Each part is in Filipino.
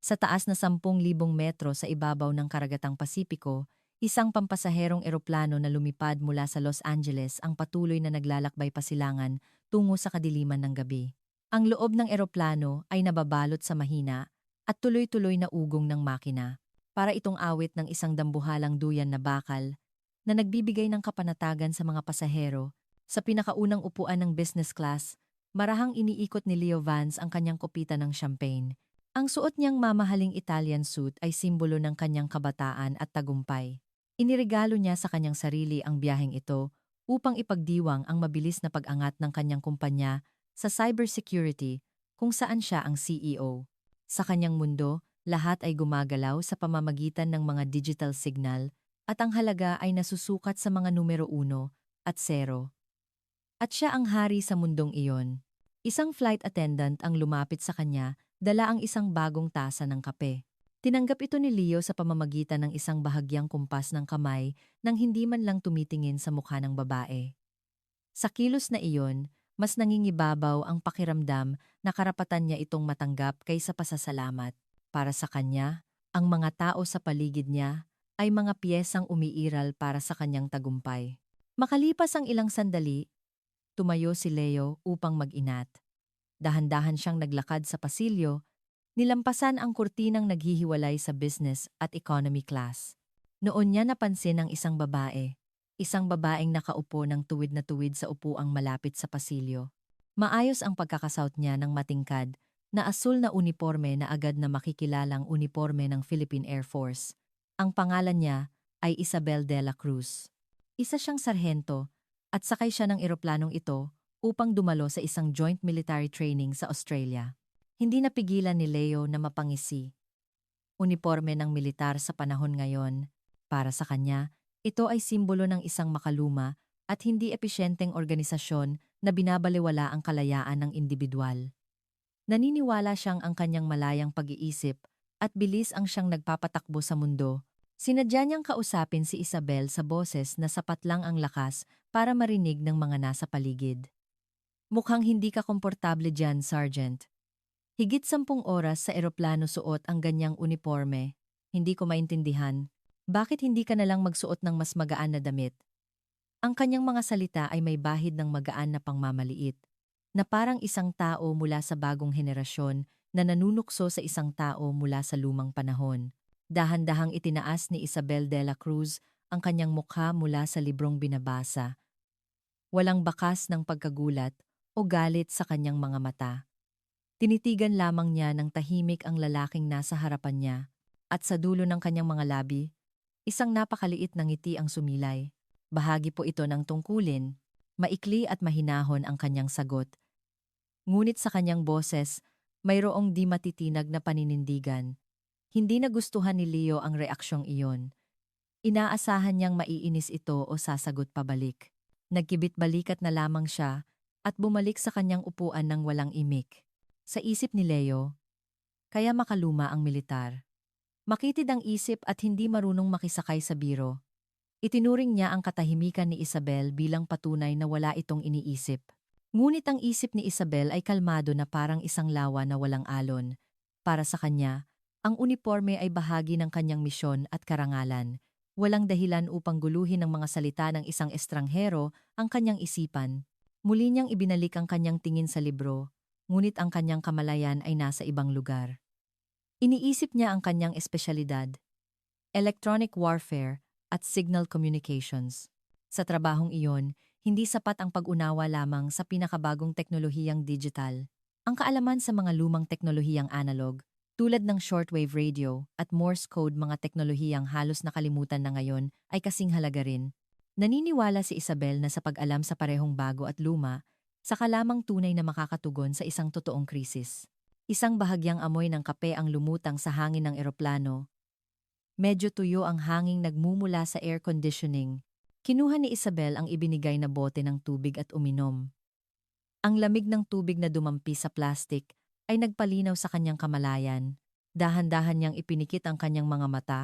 Sa taas na 10,000 metro sa ibabaw ng karagatang Pasipiko, isang pampasaherong eroplano na lumipad mula sa Los Angeles ang patuloy na naglalakbay pasilangan tungo sa kadiliman ng gabi. Ang loob ng eroplano ay nababalot sa mahina at tuloy-tuloy na ugong ng makina. Para itong awit ng isang dambuhalang duyan na bakal na nagbibigay ng kapanatagan sa mga pasahero. Sa pinakaunang upuan ng business class, marahang iniikot ni Leo Vance ang kanyang kopita ng champagne. Ang suot niyang mamahaling Italian suit ay simbolo ng kanyang kabataan at tagumpay. Iniregalo niya sa kanyang sarili ang biyaheng ito upang ipagdiwang ang mabilis na pag-angat ng kanyang kumpanya sa cybersecurity kung saan siya ang CEO. Sa kanyang mundo, lahat ay gumagalaw sa pamamagitan ng mga digital signal at ang halaga ay nasusukat sa mga numero 1 at 0. At siya ang hari sa mundong iyon. Isang flight attendant ang lumapit sa kanya, dala ang isang bagong tasa ng kape. Tinanggap ito ni Leo sa pamamagitan ng isang bahagyang kumpas ng kamay nang hindi man lang tumitingin sa mukha ng babae. Sa kilos na iyon, mas nangingibabaw ang pakiramdam na karapatan niya itong matanggap kaysa pasasalamat. Para sa kanya, ang mga tao sa paligid niya ay mga piyesang umiiral para sa kanyang tagumpay. Makalipas ang ilang sandali, tumayo si Leo upang mag-inat. Dahan-dahan siyang naglakad sa pasilyo, nilampasan ang kurtinang naghihiwalay sa business at economy class. Noon niya napansin ang isang babae. Isang babaeng nakaupo ng tuwid na tuwid sa upuang malapit sa pasilyo. Maayos ang pagkakasuot niya ng matingkad na asul na uniporme na agad na makikilalang uniporme ng Philippine Air Force. Ang pangalan niya ay Isabel de la Cruz. Isa siyang sarhento at sakay siya ng eroplanong ito upang dumalo sa isang joint military training sa Australia. Hindi napigilan ni Leo na mapangisi. Uniporme ng militar sa panahon ngayon, para sa kanya, ito ay simbolo ng isang makaluma at hindi episyenteng organisasyon na binabalewala ang kalayaan ng individual. Naniniwala siyang ang kanyang malayang pag-iisip at bilis ang siyang nagpapatakbo sa mundo. Sinadya niyang kausapin si Isabel sa boses na sapat lang ang lakas para marinig ng mga nasa paligid. Mukhang hindi ka komportable dyan, Sergeant. Higit 10 oras sa eroplano suot ang ganyang uniforme. Hindi ko maintindihan. Bakit hindi ka nalang magsuot ng mas magaan na damit? Ang kanyang mga salita ay may bahid ng magaan na pangmamaliit, na parang isang tao mula sa bagong henerasyon na nanunukso sa isang tao mula sa lumang panahon. Dahan-dahang itinaas ni Isabel de la Cruz ang kanyang mukha mula sa librong binabasa. Walang bakas ng pagkagulat o galit sa kanyang mga mata. Tinitigan lamang niya ng tahimik ang lalaking nasa harapan niya, at sa dulo ng kanyang mga labi, isang napakaliit na ngiti ang sumilay. Bahagi po ito ng tungkulin, maikli at mahinahon ang kanyang sagot. Ngunit sa kanyang boses, mayroong di matitinag na paninindigan. Hindi nagustuhan ni Leo ang reaksyong iyon. Inaasahan niyang maiinis ito o sasagot pabalik. Nagkibit-balikat na lamang siya at bumalik sa kanyang upuan ng walang imik. Sa isip ni Leo, kaya makaluma ang militar. Makitid ang isip at hindi marunong makisakay sa biro. Itinuring niya ang katahimikan ni Isabel bilang patunay na wala itong iniisip. Ngunit ang isip ni Isabel ay kalmado na parang isang lawa na walang alon. Para sa kanya, ang uniforme ay bahagi ng kanyang misyon at karangalan. Walang dahilan upang guluhin ng mga salita ng isang estranghero ang kanyang isipan. Muli niyang ibinalik ang kanyang tingin sa libro, ngunit ang kanyang kamalayan ay nasa ibang lugar. Iniisip niya ang kanyang espesyalidad, electronic warfare at signal communications. Sa trabahong iyon, hindi sapat ang pag-unawa lamang sa pinakabagong teknolohiyang digital. Ang kaalaman sa mga lumang teknolohiyang analog, tulad ng shortwave radio at Morse code, mga teknolohiyang halos nakalimutan na ngayon, ay kasing halaga rin. Naniniwala si Isabel na sa pag-alam sa parehong bago at luma, saka lamang tunay na makakatugon sa isang totoong krisis. Isang bahagyang amoy ng kape ang lumutang sa hangin ng eroplano. Medyo tuyo ang hanging nagmumula sa air conditioning. Kinuha ni Isabel ang ibinigay na bote ng tubig at uminom. Ang lamig ng tubig na dumampi sa plastik ay nagpalinaw sa kanyang kamalayan. Dahan-dahan niyang ipinikit ang kanyang mga mata,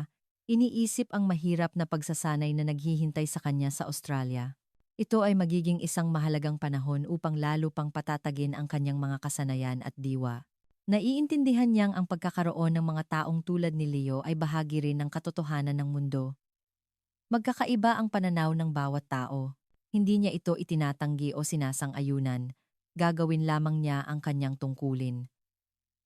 iniisip ang mahirap na pagsasanay na naghihintay sa kanya sa Australia. Ito ay magiging isang mahalagang panahon upang lalo pang patatagin ang kanyang mga kasanayan at diwa. Naiintindihan niyang ang pagkakaroon ng mga taong tulad ni Leo ay bahagi rin ng katotohanan ng mundo. Magkakaiba ang pananaw ng bawat tao. Hindi niya ito itinatanggi o sinasang-ayunan. Gagawin lamang niya ang kanyang tungkulin.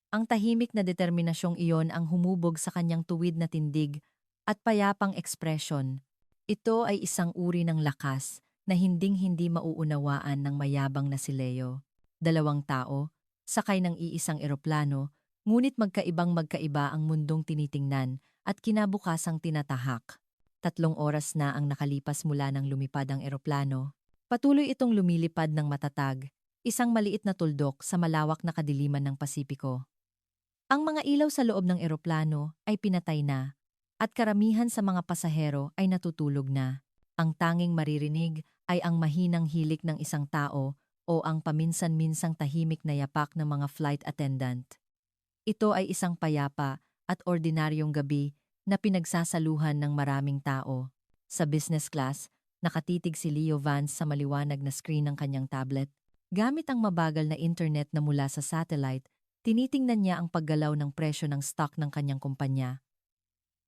Ang tahimik na determinasyong iyon ang humubog sa kanyang tuwid na tindig at payapang ekspresyon. Ito ay isang uri ng lakas na hinding-hindi mauunawaan ng mayabang na si Leo. Dalawang tao, sakay ng iisang eroplano, ngunit magkaibang-magkaiba ang mundong tinitingnan at kinabukasang tinatahak. 3 oras na ang nakalipas mula nang lumipad ang eroplano. Patuloy itong lumilipad ng matatag, isang maliit na tuldok sa malawak na kadiliman ng Pasipiko. Ang mga ilaw sa loob ng eroplano ay pinatay na, at karamihan sa mga pasahero ay natutulog na. Ang tanging maririnig ay ang mahinang hilik ng isang tao o ang paminsan-minsang tahimik na yapak ng mga flight attendant. Ito ay isang payapa at ordinaryong gabi na pinagsasaluhan ng maraming tao. Sa business class, nakatitig si Leo Vance sa maliwanag na screen ng kanyang tablet. Gamit ang mabagal na internet na mula sa satellite, tinitingnan niya ang paggalaw ng presyo ng stock ng kanyang kumpanya.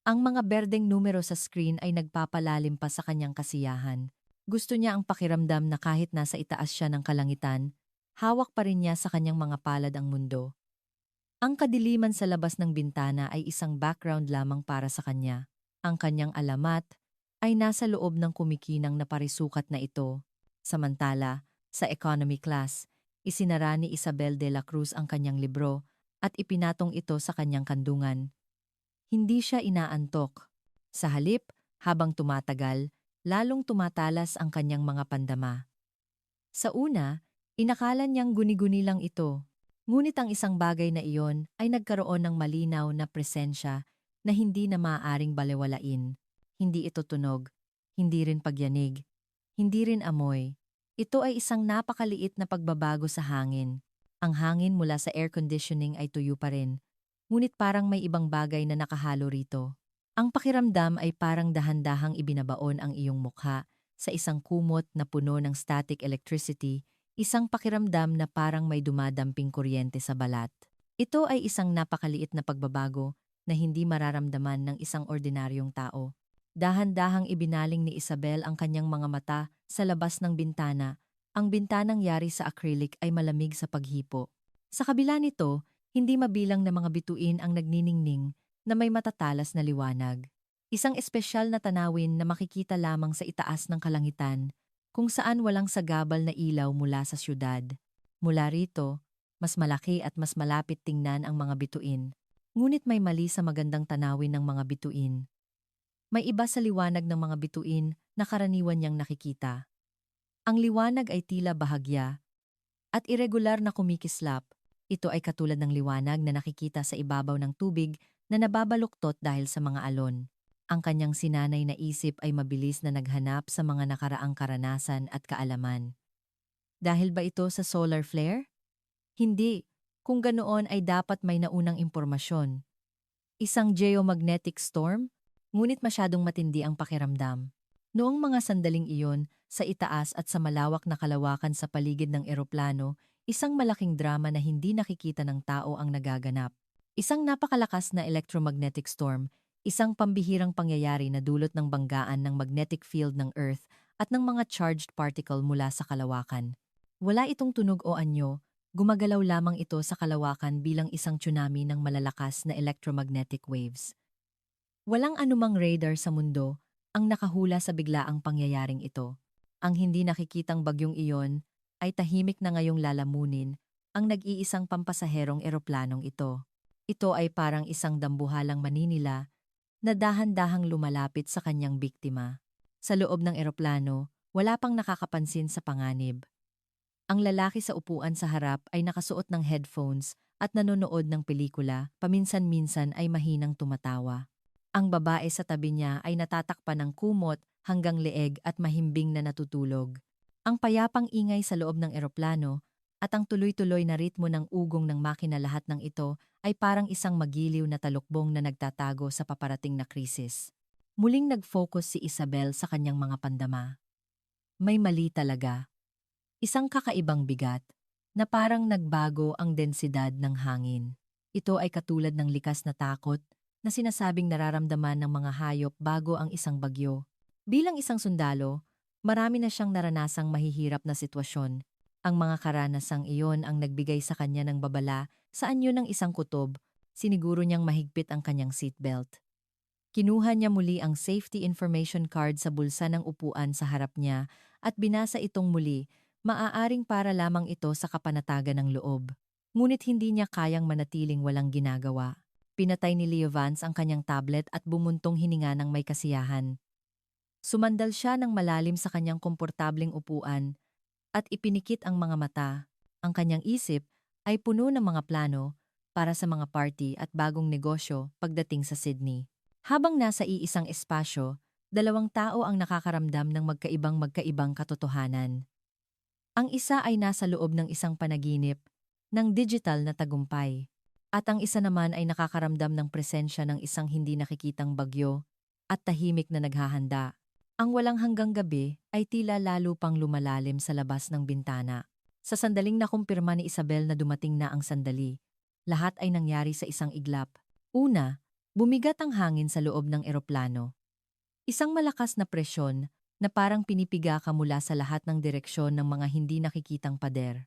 Ang mga berdeng numero sa screen ay nagpapalalim pa sa kanyang kasiyahan. Gusto niya ang pakiramdam na kahit nasa itaas siya ng kalangitan, hawak pa rin niya sa kanyang mga palad ang mundo. Ang kadiliman sa labas ng bintana ay isang background lamang para sa kanya. Ang kanyang alamat ay nasa loob ng kumikinang na parisukat na ito. Samantala, sa economy class, isinara ni Isabel de la Cruz ang kanyang libro at ipinatong ito sa kanyang kandungan. Hindi siya inaantok. Sa halip, habang tumatagal, lalong tumatalas ang kanyang mga pandama. Sa una, inakala niyang guni-guni lang ito. Ngunit ang isang bagay na iyon ay nagkaroon ng malinaw na presensya na hindi na maaaring balewalain. Hindi ito tunog, hindi rin pagyanig, hindi rin amoy. Ito ay isang napakaliit na pagbabago sa hangin. Ang hangin mula sa air conditioning ay tuyo pa rin, ngunit parang may ibang bagay na nakahalo rito. Ang pakiramdam ay parang dahan-dahang ibinabaon ang iyong mukha sa isang kumot na puno ng static electricity, isang pakiramdam na parang may dumadamping kuryente sa balat. Ito ay isang napakaliit na pagbabago na hindi mararamdaman ng isang ordinaryong tao. Dahan-dahang ibinaling ni Isabel ang kanyang mga mata sa labas ng bintana. Ang bintanang yari sa acrylic ay malamig sa paghipo. Sa kabila nito, hindi mabilang na mga bituin ang nagniningning na may matatalas na liwanag. Isang espesyal na tanawin na makikita lamang sa itaas ng kalangitan, kung saan walang sagabal na ilaw mula sa syudad. Mula rito, mas malaki at mas malapit tingnan ang mga bituin. Ngunit may mali sa magandang tanawin ng mga bituin. May iba sa liwanag ng mga bituin na karaniwan niyang nakikita. Ang liwanag ay tila bahagya at irregular na kumikislap. Ito ay katulad ng liwanag na nakikita sa ibabaw ng tubig na nababaluktot dahil sa mga alon. Ang kanyang sinanay na isip ay mabilis na naghanap sa mga nakaraang karanasan at kaalaman. Dahil ba ito sa solar flare? Hindi. Kung ganoon ay dapat may naunang impormasyon. Isang geomagnetic storm? Ngunit masyadong matindi ang pakiramdam. Noong mga sandaling iyon, sa itaas at sa malawak na kalawakan sa paligid ng eroplano, isang malaking drama na hindi nakikita ng tao ang nagaganap. Isang napakalakas na electromagnetic storm, isang pambihirang pangyayari na dulot ng banggaan ng magnetic field ng Earth at ng mga charged particle mula sa kalawakan. Wala itong tunog o anyo, gumagalaw lamang ito sa kalawakan bilang isang tsunami ng malalakas na electromagnetic waves. Walang anumang radar sa mundo ang nakahula sa biglaang pangyayaring ito. Ang hindi nakikitang bagyong iyon ay tahimik na ngayong lalamunin ang nag-iisang pampasaherong eroplanong ito. Ito ay parang isang dambuhalang maninila na dahan-dahang lumalapit sa kanyang biktima. Sa loob ng eroplano, wala pang nakakapansin sa panganib. Ang lalaki sa upuan sa harap ay nakasuot ng headphones at nanonood ng pelikula, paminsan-minsan ay mahinang tumatawa. Ang babae sa tabi niya ay natatakpan ng kumot hanggang leeg at mahimbing na natutulog. Ang payapang ingay sa loob ng eroplano at ang tuloy-tuloy na ritmo ng ugong ng makina, lahat ng ito ay parang isang magiliw na talukbong na nagtatago sa paparating na krisis. Muling nag-focus si Isabel sa kanyang mga pandama. May mali talaga. Isang kakaibang bigat na parang nagbago ang densidad ng hangin. Ito ay katulad ng likas na takot na sinasabing nararamdaman ng mga hayop bago ang isang bagyo. Bilang isang sundalo, marami na siyang naranasang mahihirap na sitwasyon. Ang mga karanasang iyon ang nagbigay sa kanya ng babala sa anyo ng isang kutob, siniguro niyang mahigpit ang kanyang seatbelt. Kinuha niya muli ang safety information card sa bulsa ng upuan sa harap niya at binasa itong muli, maaaring para lamang ito sa kapanatagan ng loob. Ngunit hindi niya kayang manatiling walang ginagawa. Pinatay ni Leo Vance ang kanyang tablet at bumuntong hininga ng may kasiyahan. Sumandal siya ng malalim sa kanyang komportabling upuan at ipinikit ang mga mata. Ang kanyang isip ay puno ng mga plano para sa mga party at bagong negosyo pagdating sa Sydney. Habang nasa iisang espasyo, dalawang tao ang nakakaramdam ng magkaibang katotohanan. Ang isa ay nasa loob ng isang panaginip, ng digital na tagumpay, at ang isa naman ay nakakaramdam ng presensya ng isang hindi nakikitang bagyo at tahimik na naghahanda. Ang walang hanggang gabi ay tila lalo pang lumalalim sa labas ng bintana. Sa sandaling nakumpirma ni Isabel na dumating na ang sandali, lahat ay nangyari sa isang iglap. Una, bumigat ang hangin sa loob ng eroplano. Isang malakas na presyon na parang pinipiga ka mula sa lahat ng direksyon ng mga hindi nakikitang pader.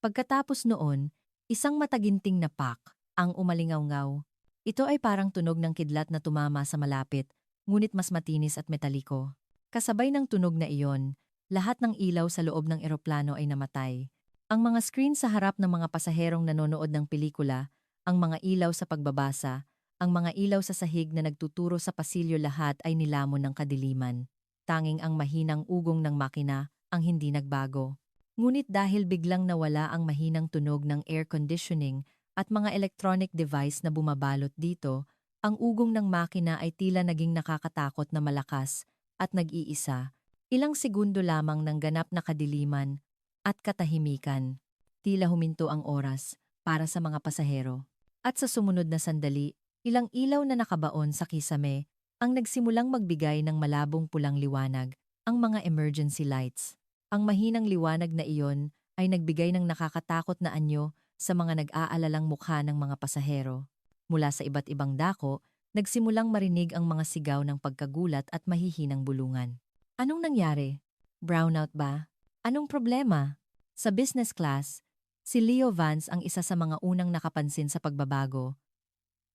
Pagkatapos noon, isang mataginting na pak ang umalingaw-ngaw. Ito ay parang tunog ng kidlat na tumama sa malapit, ngunit mas matinis at metaliko. Kasabay ng tunog na iyon, lahat ng ilaw sa loob ng eroplano ay namatay. Ang mga screen sa harap ng mga pasaherong nanonood ng pelikula, ang mga ilaw sa pagbabasa, ang mga ilaw sa sahig na nagtuturo sa pasilyo lahat ay nilamon ng kadiliman. Tanging ang mahinang ugong ng makina ang hindi nagbago. Ngunit dahil biglang nawala ang mahinang tunog ng air conditioning at mga electronic device na bumabalot dito, ang ugong ng makina ay tila naging nakakatakot na malakas at nag-iisa. Ilang segundo lamang ng ganap na kadiliman at katahimikan. Tila huminto ang oras para sa mga pasahero. At sa sumunod na sandali, ilang ilaw na nakabaon sa kisame ang nagsimulang magbigay ng malabong pulang liwanag, ang mga emergency lights. Ang mahinang liwanag na iyon ay nagbigay ng nakakatakot na anyo sa mga nag-aalalang mukha ng mga pasahero. Mula sa iba't ibang dako, nagsimulang marinig ang mga sigaw ng pagkagulat at mahihinang bulungan. Anong nangyari? Brownout ba? Anong problema? Sa business class, si Leo Vance ang isa sa mga unang nakapansin sa pagbabago.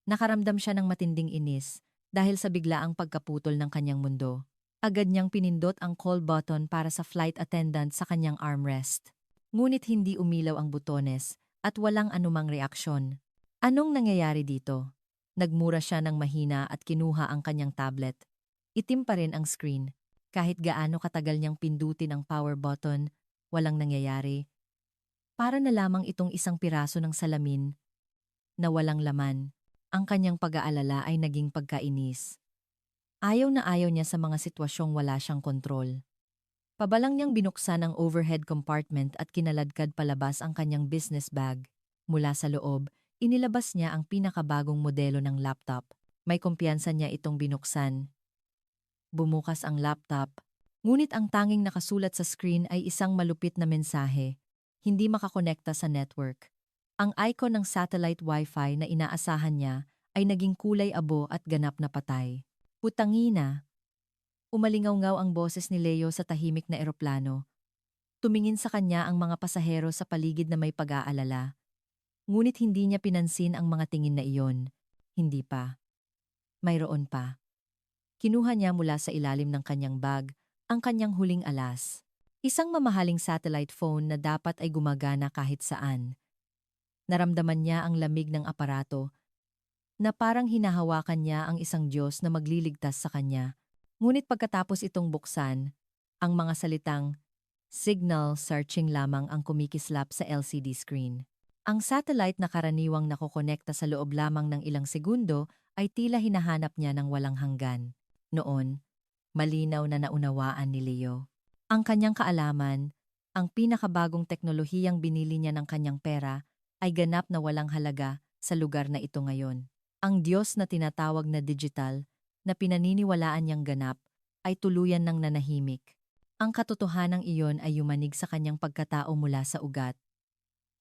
Nakaramdam siya ng matinding inis dahil sa biglaang pagkaputol ng kanyang mundo. Agad niyang pinindot ang call button para sa flight attendant sa kanyang armrest. Ngunit hindi umilaw ang butones at walang anumang reaksyon. Anong nangyayari dito? Nagmura siya ng mahina at kinuha ang kanyang tablet. Itim pa rin ang screen. Kahit gaano katagal niyang pindutin ang power button, walang nangyayari. Para na lamang itong isang piraso ng salamin na walang laman. Ang kanyang pag-aalala ay naging pagkainis. Ayaw na ayaw niya sa mga sitwasyong wala siyang kontrol. Pabalang niyang binuksan ang overhead compartment at kinaladkad palabas ang kanyang business bag. Mula sa loob, inilabas niya ang pinakabagong modelo ng laptop. May kumpiyansa niya itong binuksan. Bumukas ang laptop, ngunit ang tanging nakasulat sa screen ay isang malupit na mensahe. Hindi makakonekta sa network. Ang icon ng satellite wifi na inaasahan niya ay naging kulay abo at ganap na patay. Putangina! Umalingaw-ngaw ang boses ni Leo sa tahimik na eroplano. Tumingin sa kanya ang mga pasahero sa paligid na may pag-aalala. Ngunit hindi niya pinansin ang mga tingin na iyon. Hindi pa. Mayroon pa. Kinuha niya mula sa ilalim ng kanyang bag ang kanyang huling alas. Isang mamahaling satellite phone na dapat ay gumagana kahit saan. Naramdaman niya ang lamig ng aparato na parang hinahawakan niya ang isang Diyos na magliligtas sa kanya. Ngunit pagkatapos itong buksan, ang mga salitang signal searching lamang ang kumikislap sa LCD screen. Ang satellite na karaniwang nakokonekta sa loob lamang ng ilang segundo ay tila hinahanap niya ng walang hanggan. Noon, malinaw na naunawaan ni Leo. Ang kanyang kaalaman, ang pinakabagong teknolohiyang binili niya ng kanyang pera, ay ganap na walang halaga sa lugar na ito ngayon. Ang Diyos na tinatawag na digital, na pinaniniwalaan niyang ganap, ay tuluyan ng nanahimik. Ang katotohanang iyon ay yumanig sa kanyang pagkatao mula sa ugat.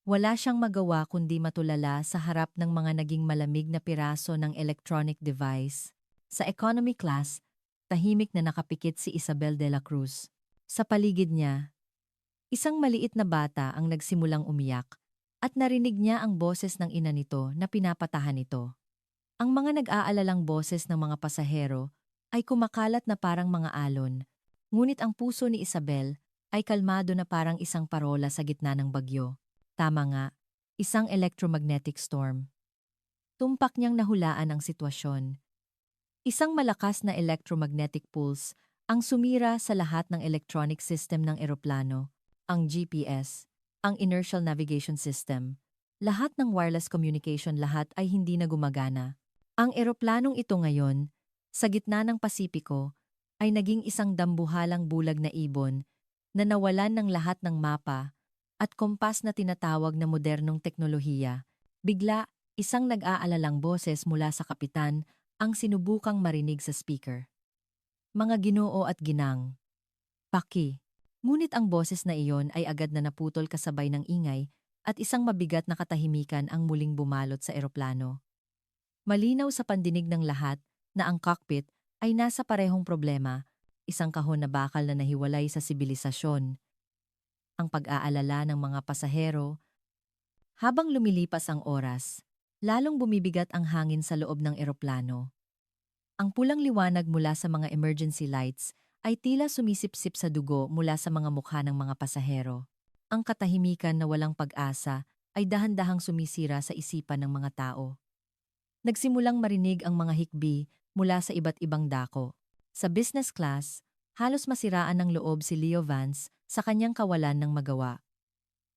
Wala siyang magawa kundi matulala sa harap ng mga naging malamig na piraso ng electronic device. Sa economy class, tahimik na nakapikit si Isabel de la Cruz. Sa paligid niya, isang maliit na bata ang nagsimulang umiyak at narinig niya ang boses ng ina nito na pinapatahan ito. Ang mga nag-aalalang boses ng mga pasahero ay kumakalat na parang mga alon, ngunit ang puso ni Isabel ay kalmado na parang isang parola sa gitna ng bagyo. Tama nga, isang electromagnetic storm. Tumpak niyang nahulaan ang sitwasyon. Isang malakas na electromagnetic pulse ang sumira sa lahat ng electronic system ng eroplano, ang GPS, ang inertial navigation system. Lahat ng wireless communication lahat ay hindi na gumagana. Ang eroplanong ito ngayon, sa gitna ng Pasipiko, ay naging isang dambuhalang bulag na ibon na nawalan ng lahat ng mapa at kompas na tinatawag na modernong teknolohiya. Bigla, isang nag-aalalang boses mula sa kapitan ang sinubukang marinig sa speaker. Mga Ginoo at Ginang. Paki. Ngunit ang boses na iyon ay agad na naputol kasabay ng ingay at isang mabigat na katahimikan ang muling bumalot sa eroplano. Malinaw sa pandinig ng lahat na ang cockpit ay nasa parehong problema, isang kahon na bakal na nahiwalay sa sibilisasyon. Ang pag-aalala ng mga pasahero. Habang lumilipas ang oras, lalong bumibigat ang hangin sa loob ng eroplano. Ang pulang liwanag mula sa mga emergency lights ay tila sumisipsip sa dugo mula sa mga mukha ng mga pasahero. Ang katahimikan na walang pag-asa ay dahan-dahang sumisira sa isipan ng mga tao. Nagsimulang marinig ang mga hikbi mula sa iba't ibang dako. Sa business class, halos masiraan ng loob si Leo Vance sa kanyang kawalan ng magawa.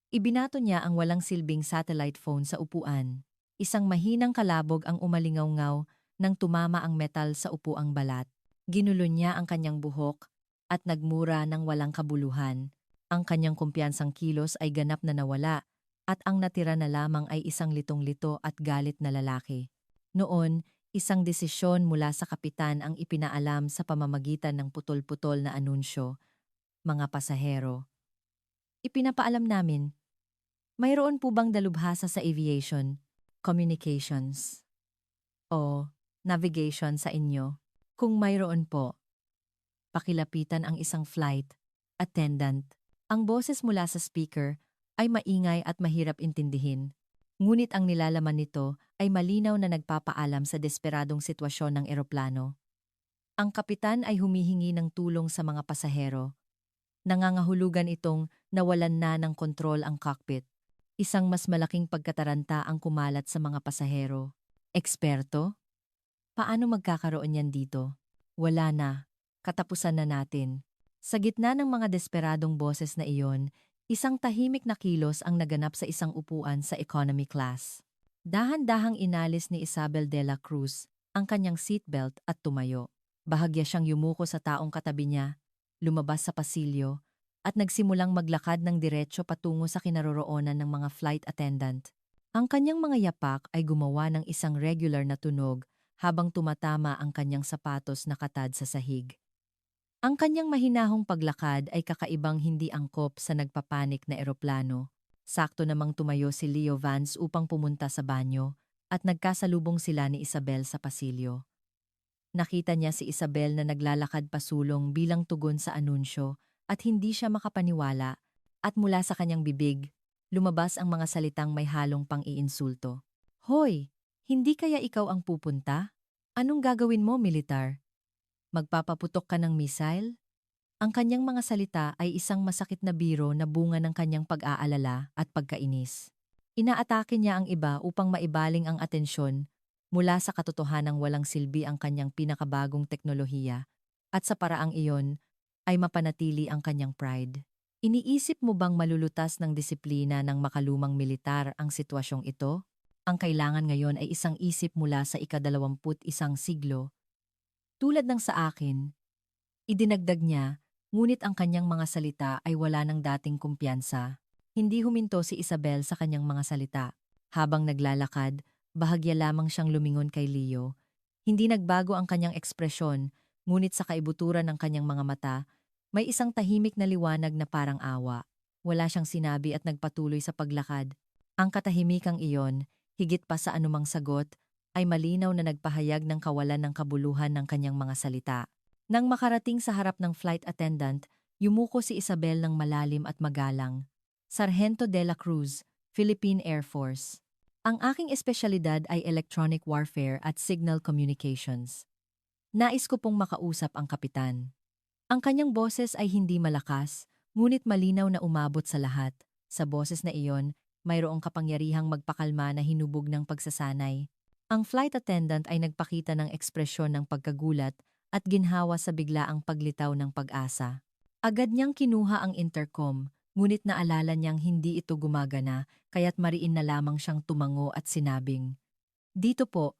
Ibinato niya ang walang silbing satellite phone sa upuan. Isang mahinang kalabog ang umalingaw-ngaw nang tumama ang metal sa upuang balat. Ginulo niya ang kanyang buhok at nagmura ng walang kabuluhan. Ang kanyang kumpiyansang kilos ay ganap na nawala at ang natira na lamang ay isang litong-lito at galit na lalaki. Noon, isang desisyon mula sa kapitan ang ipinaalam sa pamamagitan ng putol-putol na anunsyo. Mga pasahero. Ipinapaalam namin, mayroon po bang dalubhasa sa aviation, communications, o navigation sa inyo? Kung mayroon po, pakilapitan ang isang flight attendant. Ang boses mula sa speaker ay maingay at mahirap intindihin. Ngunit ang nilalaman nito ay malinaw na nagpapaalam sa desperadong sitwasyon ng eroplano. Ang kapitan ay humihingi ng tulong sa mga pasahero. Nangangahulugan itong nawalan na ng kontrol ang cockpit. Isang mas malaking pagkataranta ang kumalat sa mga pasahero. Eksperto? Paano magkakaroon yan dito? Wala na. Katapusan na natin. Sa gitna ng mga desperadong boses na iyon, isang tahimik na kilos ang naganap sa isang upuan sa economy class. Dahan-dahang inalis ni Isabel de la Cruz ang kanyang seatbelt at tumayo. Bahagya siyang yumuko sa taong katabi niya, lumabas sa pasilyo, at nagsimulang maglakad ng diretsyo patungo sa kinaroroonan ng mga flight attendant. Ang kanyang mga yapak ay gumawa ng isang regular na tunog habang tumatama ang kanyang sapatos na katad sa sahig. Ang kanyang mahinahong paglakad ay kakaibang hindi angkop sa nagpapanik na eroplano. Sakto namang tumayo si Leo Vance upang pumunta sa banyo at nagkasalubong sila ni Isabel sa pasilyo. Nakita niya si Isabel na naglalakad pasulong bilang tugon sa anunsyo at hindi siya makapaniwala at mula sa kanyang bibig, lumabas ang mga salitang may halong pang-iinsulto. Hoy, hindi kaya ikaw ang pupunta? Anong gagawin mo, militar? Magpapaputok ka ng missile? Ang kanyang mga salita ay isang masakit na biro na bunga ng kanyang pag-aalala at pagkainis. Inaatake niya ang iba upang maibaling ang atensyon mula sa katotohanang walang silbi ang kanyang pinakabagong teknolohiya at sa paraang iyon ay mapanatili ang kanyang pride. Iniisip mo bang malulutas ng disiplina ng makalumang militar ang sitwasyong ito? Ang kailangan ngayon ay isang isip mula sa ika-21 siglo. Tulad ng sa akin, idinagdag niya, ngunit ang kanyang mga salita ay wala ng dating kumpiyansa. Hindi huminto si Isabel sa kanyang mga salita. Habang naglalakad, bahagya lamang siyang lumingon kay Leo. Hindi nagbago ang kanyang ekspresyon, ngunit sa kaibuturan ng kanyang mga mata, may isang tahimik na liwanag na parang awa. Wala siyang sinabi at nagpatuloy sa paglakad. Ang katahimikang iyon, higit pa sa anumang sagot, ay malinaw na nagpahayag ng kawalan ng kabuluhan ng kanyang mga salita. Nang makarating sa harap ng flight attendant, yumuko si Isabel ng malalim at magalang. Sargento de la Cruz, Philippine Air Force. Ang aking espesyalidad ay electronic warfare at signal communications. Nais ko pong makausap ang kapitan. Ang kanyang boses ay hindi malakas, ngunit malinaw na umabot sa lahat. Sa boses na iyon, mayroong kapangyarihang magpakalma na hinubog ng pagsasanay. Ang flight attendant ay nagpakita ng ekspresyon ng pagkagulat at ginhawa sa biglaang paglitaw ng pag-asa. Agad niyang kinuha ang intercom, ngunit naalala niyang hindi ito gumagana, kaya't mariin na lamang siyang tumango at sinabing, "Dito po,"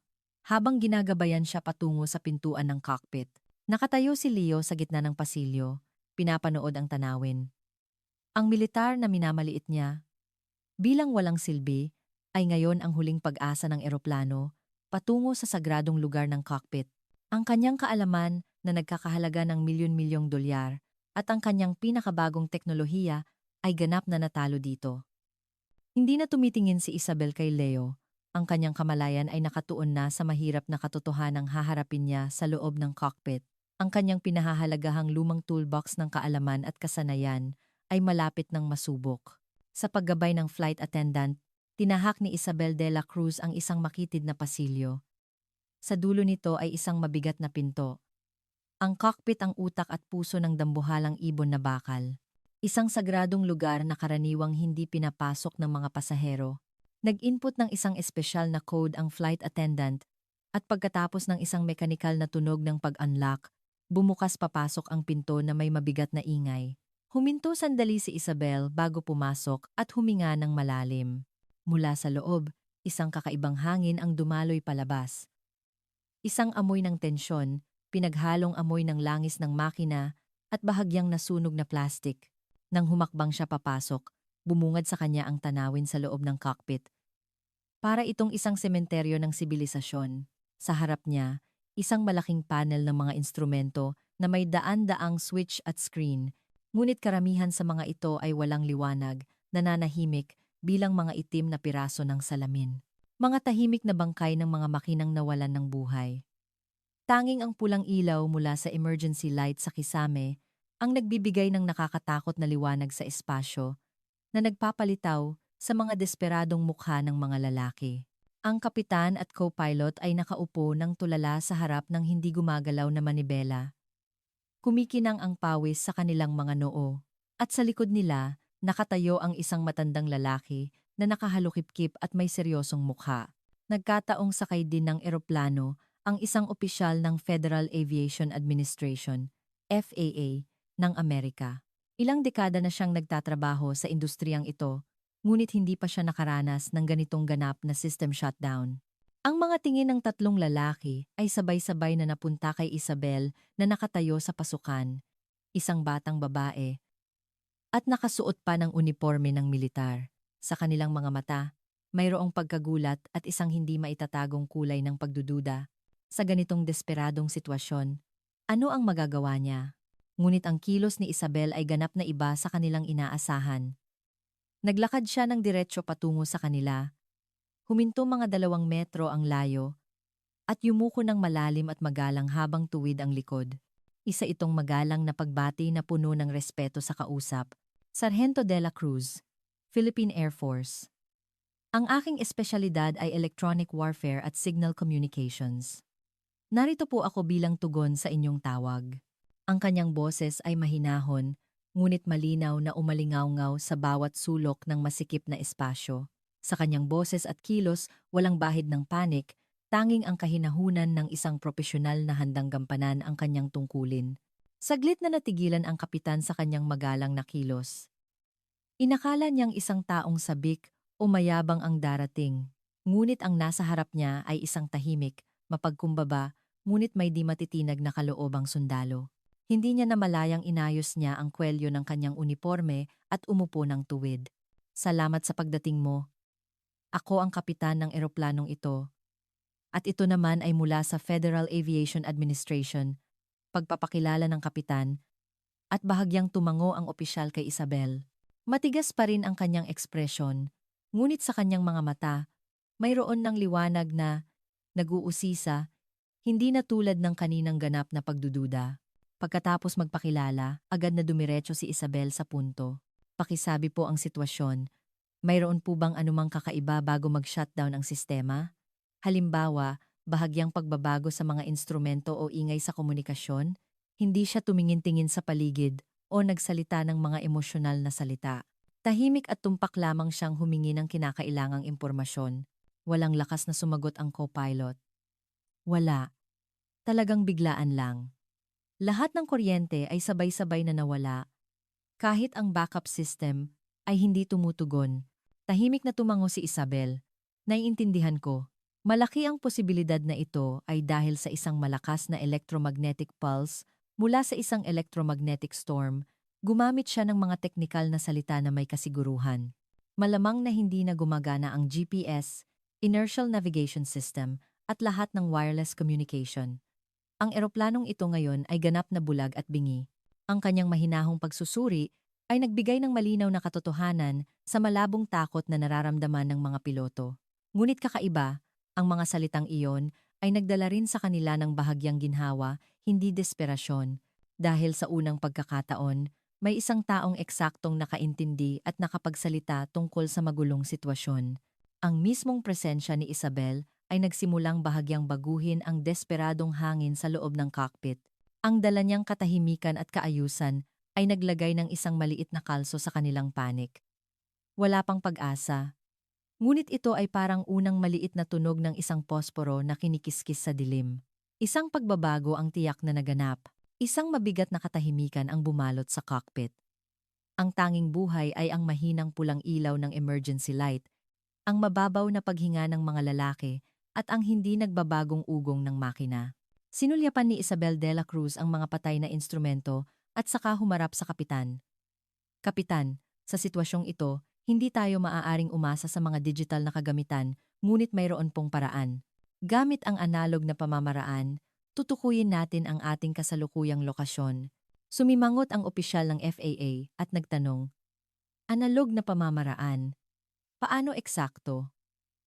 habang ginagabayan siya patungo sa pintuan ng cockpit. Nakatayo si Leo sa gitna ng pasilyo, pinapanood ang tanawin. Ang militar na minamaliit niya, bilang walang silbi, ay ngayon ang huling pag-asa ng eroplano patungo sa sagradong lugar ng cockpit. Ang kanyang kaalaman na nagkakahalaga ng milyon-milyong dolyar at ang kanyang pinakabagong teknolohiya ay ganap na natalo dito. Hindi na tumitingin si Isabel kay Leo. Ang kanyang kamalayan ay nakatuon na sa mahirap na katotohanang haharapin niya sa loob ng cockpit. Ang kanyang pinahahalagahang lumang toolbox ng kaalaman at kasanayan ay malapit ng masubok. Sa paggabay ng flight attendant, tinahak ni Isabel de la Cruz ang isang makitid na pasilyo. Sa dulo nito ay isang mabigat na pinto. Ang cockpit ang utak at puso ng dambuhalang ibon na bakal. Isang sagradong lugar na karaniwang hindi pinapasok ng mga pasahero. Nag-input ng isang espesyal na code ang flight attendant at pagkatapos ng isang mekanikal na tunog ng pag-unlock, bumukas papasok ang pinto na may mabigat na ingay. Huminto sandali si Isabel bago pumasok at huminga ng malalim. Mula sa loob, isang kakaibang hangin ang dumaloy palabas. Isang amoy ng tensyon, pinaghalong amoy ng langis ng makina at bahagyang nasunog na plastik. Nang humakbang siya papasok, bumungad sa kanya ang tanawin sa loob ng cockpit. Para itong isang sementeryo ng sibilisasyon. Sa harap niya, isang malaking panel ng mga instrumento na may daan-daang switch at screen, ngunit karamihan sa mga ito ay walang liwanag, nananahimik bilang mga itim na piraso ng salamin. Mga tahimik na bangkay ng mga makinang nawalan ng buhay. Tanging ang pulang ilaw mula sa emergency light sa kisame ang nagbibigay ng nakakatakot na liwanag sa espasyo na nagpapalitaw sa mga desperadong mukha ng mga lalaki. Ang kapitan at co-pilot ay nakaupo ng tulala sa harap ng hindi gumagalaw na manibela. Kumikinang ang pawis sa kanilang mga noo, at sa likod nila, nakatayo ang isang matandang lalaki na nakahalukip-kip at may seryosong mukha. Nagkataong sakay din ng eroplano ang isang opisyal ng Federal Aviation Administration, FAA, ng Amerika. Ilang dekada na siyang nagtatrabaho sa industriyang ito, ngunit hindi pa siya nakaranas ng ganitong ganap na system shutdown. Ang mga tingin ng tatlong lalaki ay sabay-sabay na napunta kay Isabel na nakatayo sa pasukan, isang batang babae, at nakasuot pa ng uniforme ng militar. Sa kanilang mga mata, mayroong pagkagulat at isang hindi maitatagong kulay ng pagdududa. Sa ganitong desperadong sitwasyon, ano ang magagawa niya? Ngunit ang kilos ni Isabel ay ganap na iba sa kanilang inaasahan. Naglakad siya ng diretsyo patungo sa kanila. Huminto mga 2 metro ang layo at yumuko ng malalim at magalang habang tuwid ang likod. Isa itong magalang na pagbati na puno ng respeto sa kausap. Sargento de la Cruz, Philippine Air Force. Ang aking espesyalidad ay electronic warfare at signal communications. Narito po ako bilang tugon sa inyong tawag. Ang kanyang boses ay mahinahon, ngunit malinaw na umalingaw-ngaw sa bawat sulok ng masikip na espasyo. Sa kanyang boses at kilos, walang bahid ng panik, tanging ang kahinahunan ng isang propesyonal na handang gampanan ang kanyang tungkulin. Saglit na natigilan ang kapitan sa kanyang magalang na kilos. Inakala niyang isang taong sabik o mayabang ang darating, ngunit ang nasa harap niya ay isang tahimik, mapagkumbaba, ngunit may di matitinag na kaloobang sundalo. Hindi niya namalayang inayos niya ang kwelyo ng kanyang uniforme at umupo ng tuwid. Salamat sa pagdating mo. Ako ang kapitan ng eroplanong ito. At ito naman ay mula sa Federal Aviation Administration, pagpapakilala ng kapitan, at bahagyang tumango ang opisyal kay Isabel. Matigas pa rin ang kanyang ekspresyon, Ngunit sa kanyang mga mata, mayroon ng liwanag na nag-uusisa, hindi na tulad ng kaninang ganap na pagdududa. Pagkatapos magpakilala, agad na dumiretso si Isabel sa punto. Pakisabi po ang sitwasyon. Mayroon po bang anumang kakaiba bago mag-shutdown ang sistema? Halimbawa, bahagyang pagbabago sa mga instrumento o ingay sa komunikasyon? Hindi siya tumingin-tingin sa paligid o nagsalita ng mga emosyonal na salita. Tahimik at tumpak lamang siyang humingi ng kinakailangang impormasyon. Walang lakas na sumagot ang co-pilot. Wala. Talagang biglaan lang. Lahat ng kuryente ay sabay-sabay na nawala. Kahit ang backup system ay hindi tumutugon. Tahimik na tumango si Isabel. Naiintindihan ko. Malaki ang posibilidad na ito ay dahil sa isang malakas na electromagnetic pulse mula sa isang electromagnetic storm. Gumamit siya ng mga teknikal na salita na may kasiguruhan. Malamang na hindi na gumagana ang GPS, inertial navigation system, at lahat ng wireless communication. Ang eroplanong ito ngayon ay ganap na bulag at bingi. Ang kanyang mahinahong pagsusuri ay nagbigay ng malinaw na katotohanan sa malabong takot na nararamdaman ng mga piloto. Ngunit kakaiba, ang mga salitang iyon ay nagdala rin sa kanila ng bahagyang ginhawa, hindi desperasyon. Dahil sa unang pagkakataon, may isang taong eksaktong nakaintindi at nakapagsalita tungkol sa magulong sitwasyon. Ang mismong presensya ni Isabel ay nagsimulang bahagyang baguhin ang desperadong hangin sa loob ng cockpit. Ang dala niyang katahimikan at kaayusan ay naglagay ng isang maliit na kalso sa kanilang panik. Wala pang pag-asa. Ngunit ito ay parang unang maliit na tunog ng isang posporo na kinikiskis sa dilim. Isang pagbabago ang tiyak na naganap. Isang mabigat na katahimikan ang bumalot sa cockpit. Ang tanging buhay ay ang mahinang pulang ilaw ng emergency light, ang mababaw na paghinga ng mga lalaki, at ang hindi nagbabagong ugong ng makina. Sinulyapan ni Isabel de la Cruz ang mga patay na instrumento at saka humarap sa kapitan. Kapitan, sa sitwasyong ito, hindi tayo maaaring umasa sa mga digital na kagamitan, ngunit mayroon pong paraan. Gamit ang analog na pamamaraan, tutukuyin natin ang ating kasalukuyang lokasyon. Sumimangot ang opisyal ng FAA at nagtanong, analog na pamamaraan? Paano eksakto?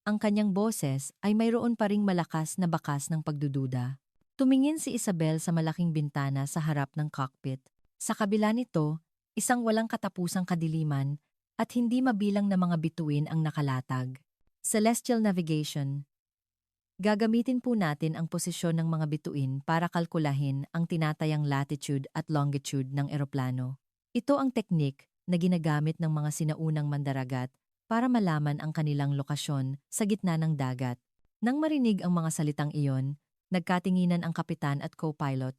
Ang kanyang boses ay mayroon pa ring malakas na bakas ng pagdududa. Tumingin si Isabel sa malaking bintana sa harap ng cockpit. Sa kabila nito, isang walang katapusang kadiliman at hindi mabilang na mga bituin ang nakalatag. Celestial Navigation. Gagamitin po natin ang posisyon ng mga bituin para kalkulahin ang tinatayang latitude at longitude ng eroplano. Ito ang teknik na ginagamit ng mga sinaunang mandaragat para malaman ang kanilang lokasyon sa gitna ng dagat. Nang marinig ang mga salitang iyon, nagkatinginan ang kapitan at co-pilot.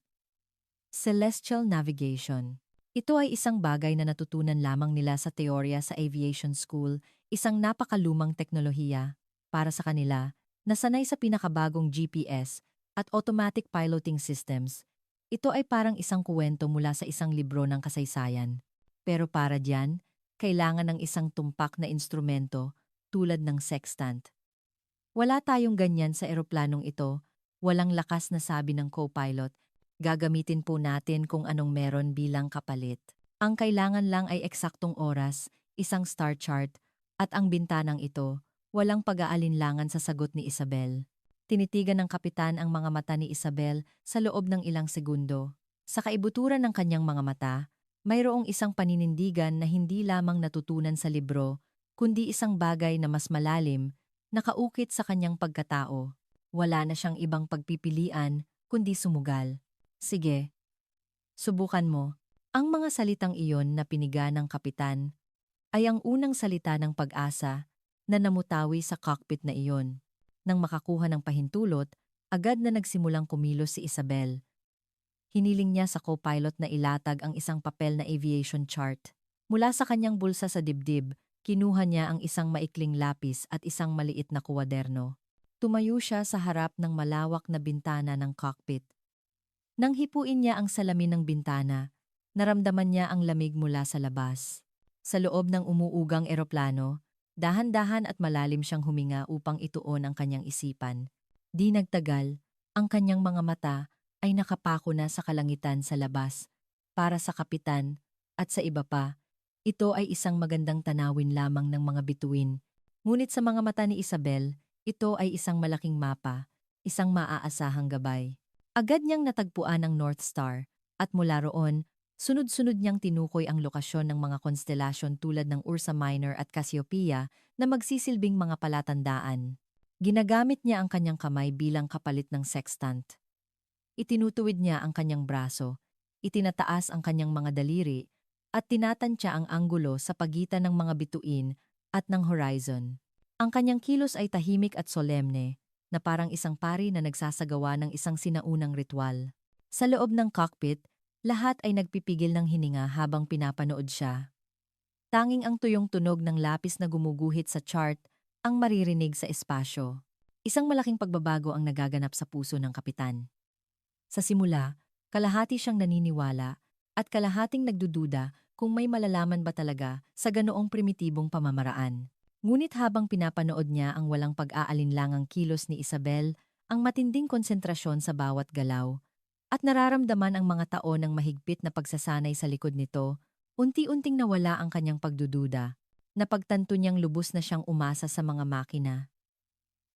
Celestial Navigation. Ito ay isang bagay na natutunan lamang nila sa teorya sa aviation school, isang napakalumang teknolohiya. Para sa kanila, nasanay sa pinakabagong GPS at automatic piloting systems, ito ay parang isang kuwento mula sa isang libro ng kasaysayan. Pero para diyan, kailangan ng isang tumpak na instrumento tulad ng sextant. Wala tayong ganyan sa eroplanong ito, walang lakas na sabi ng co-pilot, gagamitin po natin kung anong meron bilang kapalit. Ang kailangan lang ay eksaktong oras, isang star chart, at ang bintanang ito. Walang pag-aalinlangan sa sagot ni Isabel. Tinitigan ng kapitan ang mga mata ni Isabel sa loob ng ilang segundo. Sa kaibuturan ng kanyang mga mata, mayroong isang paninindigan na hindi lamang natutunan sa libro, kundi isang bagay na mas malalim, nakaukit sa kanyang pagkatao. Wala na siyang ibang pagpipilian, kundi sumugal. Sige, subukan mo. Ang mga salitang iyon na piniga ng kapitan ay ang unang salita ng pag-asa na namutawi sa cockpit na iyon. Nang makakuha ng pahintulot, agad na nagsimulang kumilos si Isabel. Hiniling niya sa co-pilot na ilatag ang isang papel na aviation chart. Mula sa kanyang bulsa sa dibdib, kinuha niya ang isang maikling lapis at isang maliit na kuwaderno. Tumayo siya sa harap ng malawak na bintana ng cockpit. Nang hipuin niya ang salamin ng bintana, naramdaman niya ang lamig mula sa labas. Sa loob ng umuugang eroplano, dahan-dahan at malalim siyang huminga upang ituon ang kanyang isipan. Di nagtagal, ang kanyang mga mata ay nakapako na sa kalangitan sa labas. Para sa kapitan at sa iba pa, ito ay isang magandang tanawin lamang ng mga bituin. Ngunit sa mga mata ni Isabel, ito ay isang malaking mapa, isang maaasahang gabay. Agad niyang natagpuan ang North Star, at mula roon, sunod-sunod niyang tinukoy ang lokasyon ng mga konstelasyon tulad ng Ursa Minor at Cassiopeia na magsisilbing mga palatandaan. Ginagamit niya ang kanyang kamay bilang kapalit ng sextant. Itinutuwid niya ang kanyang braso, itinataas ang kanyang mga daliri, at tinatantya ang anggulo sa pagitan ng mga bituin at ng horizon. Ang kanyang kilos ay tahimik at solemne, na parang isang pari na nagsasagawa ng isang sinaunang ritual. Sa loob ng cockpit, lahat ay nagpipigil ng hininga habang pinapanood siya. Tanging ang tuyong tunog ng lapis na gumuguhit sa chart ang maririnig sa espasyo. Isang malaking pagbabago ang nagaganap sa puso ng kapitan. Sa simula, kalahati siyang naniniwala at kalahating nagdududa kung may malalaman ba talaga sa ganoong primitibong pamamaraan. Ngunit habang pinapanood niya ang walang pag-aalinlangang kilos ni Isabel, ang matinding konsentrasyon sa bawat galaw, at nararamdaman ang mga taon ng mahigpit na pagsasanay sa likod nito, unti-unting nawala ang kanyang pagdududa. Napagtanto niyang lubos na siyang umasa sa mga makina.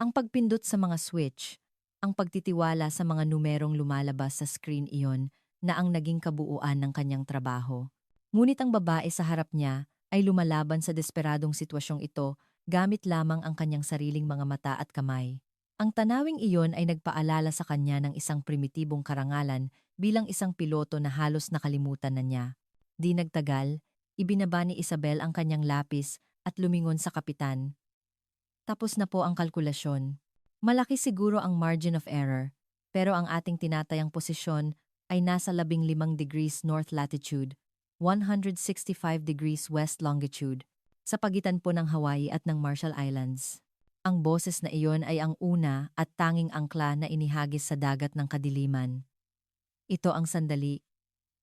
Ang pagpindot sa mga switch, ang pagtitiwala sa mga numerong lumalabas sa screen iyon na ang naging kabuuan ng kanyang trabaho. Ngunit ang babae sa harap niya ay lumalaban sa desperadong sitwasyong ito gamit lamang ang kanyang sariling mga mata at kamay. Ang tanawing iyon ay nagpaalala sa kanya ng isang primitibong karangalan bilang isang piloto na halos nakalimutan na niya. Di nagtagal, ibinaba ni Isabel ang kanyang lapis at lumingon sa kapitan. Tapos na po ang kalkulasyon. Malaki siguro ang margin of error, pero ang ating tinatayang posisyon ay nasa 15 degrees north latitude, 165 degrees west longitude, sa pagitan po ng Hawaii at ng Marshall Islands. Ang boses na iyon ay ang una at tanging angkla na inihagis sa dagat ng kadiliman. Ito ang sandali,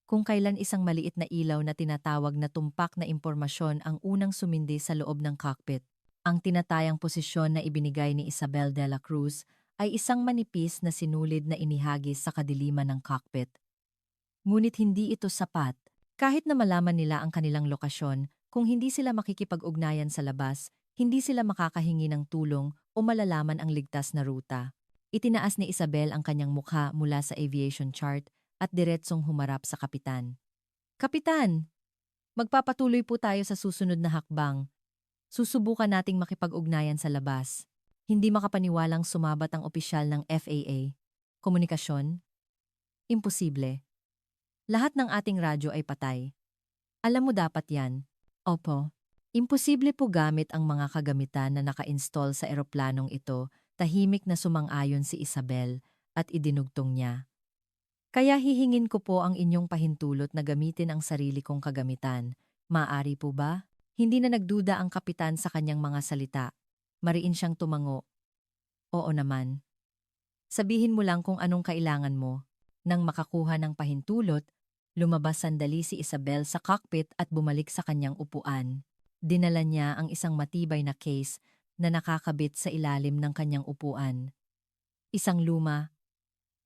kung kailan isang maliit na ilaw na tinatawag na tumpak na impormasyon ang unang sumindi sa loob ng cockpit. Ang tinatayang posisyon na ibinigay ni Isabel de la Cruz ay isang manipis na sinulid na inihagis sa kadiliman ng cockpit. Ngunit hindi ito sapat. Kahit na malaman nila ang kanilang lokasyon, kung hindi sila makikipag-ugnayan sa labas, hindi sila makakahingi ng tulong o malalaman ang ligtas na ruta. Itinaas ni Isabel ang kanyang mukha mula sa aviation chart at diretsong humarap sa kapitan. Kapitan! Magpapatuloy po tayo sa susunod na hakbang. Susubukan nating makipag-ugnayan sa labas. Hindi makapaniwalang sumabat ang opisyal ng FAA. Komunikasyon? Imposible. Lahat ng ating radyo ay patay. Alam mo dapat yan. Opo. Imposible po gamit ang mga kagamitan na naka-install sa eroplanong ito. Tahimik na sumang-ayon si Isabel at idinugtong niya. Kaya hihingin ko po ang inyong pahintulot na gamitin ang sarili kong kagamitan. Maaari po ba? Hindi na nagduda ang kapitan sa kanyang mga salita. Mariin siyang tumango. Oo naman. Sabihin mo lang kung anong kailangan mo. Nang makakuha ng pahintulot, lumabas sandali si Isabel sa cockpit at bumalik sa kanyang upuan. Dinala niya ang isang matibay na case na nakakabit sa ilalim ng kanyang upuan. Isang luma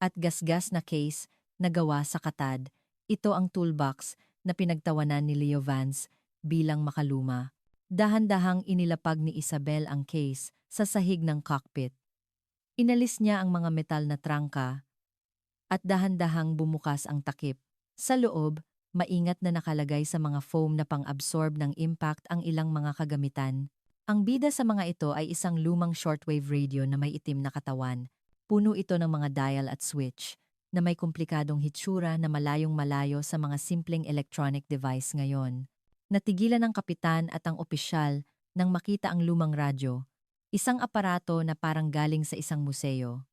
at gasgas na case na gawa sa katad. Ito ang toolbox na pinagtawanan ni Leo Vance bilang makaluma. Dahan-dahang inilapag ni Isabel ang case sa sahig ng cockpit. Inalis niya ang mga metal na trangka at dahan-dahang bumukas ang takip. Sa loob, maingat na nakalagay sa mga foam na pang-absorb ng impact ang ilang mga kagamitan. Ang bida sa mga ito ay isang lumang shortwave radio na may itim na katawan. Puno ito ng mga dial at switch na may komplikadong hitsura na malayong malayo sa mga simpleng electronic device ngayon. Natigilan ng kapitan at ang opisyal nang makita ang lumang radyo, isang aparato na parang galing sa isang museo.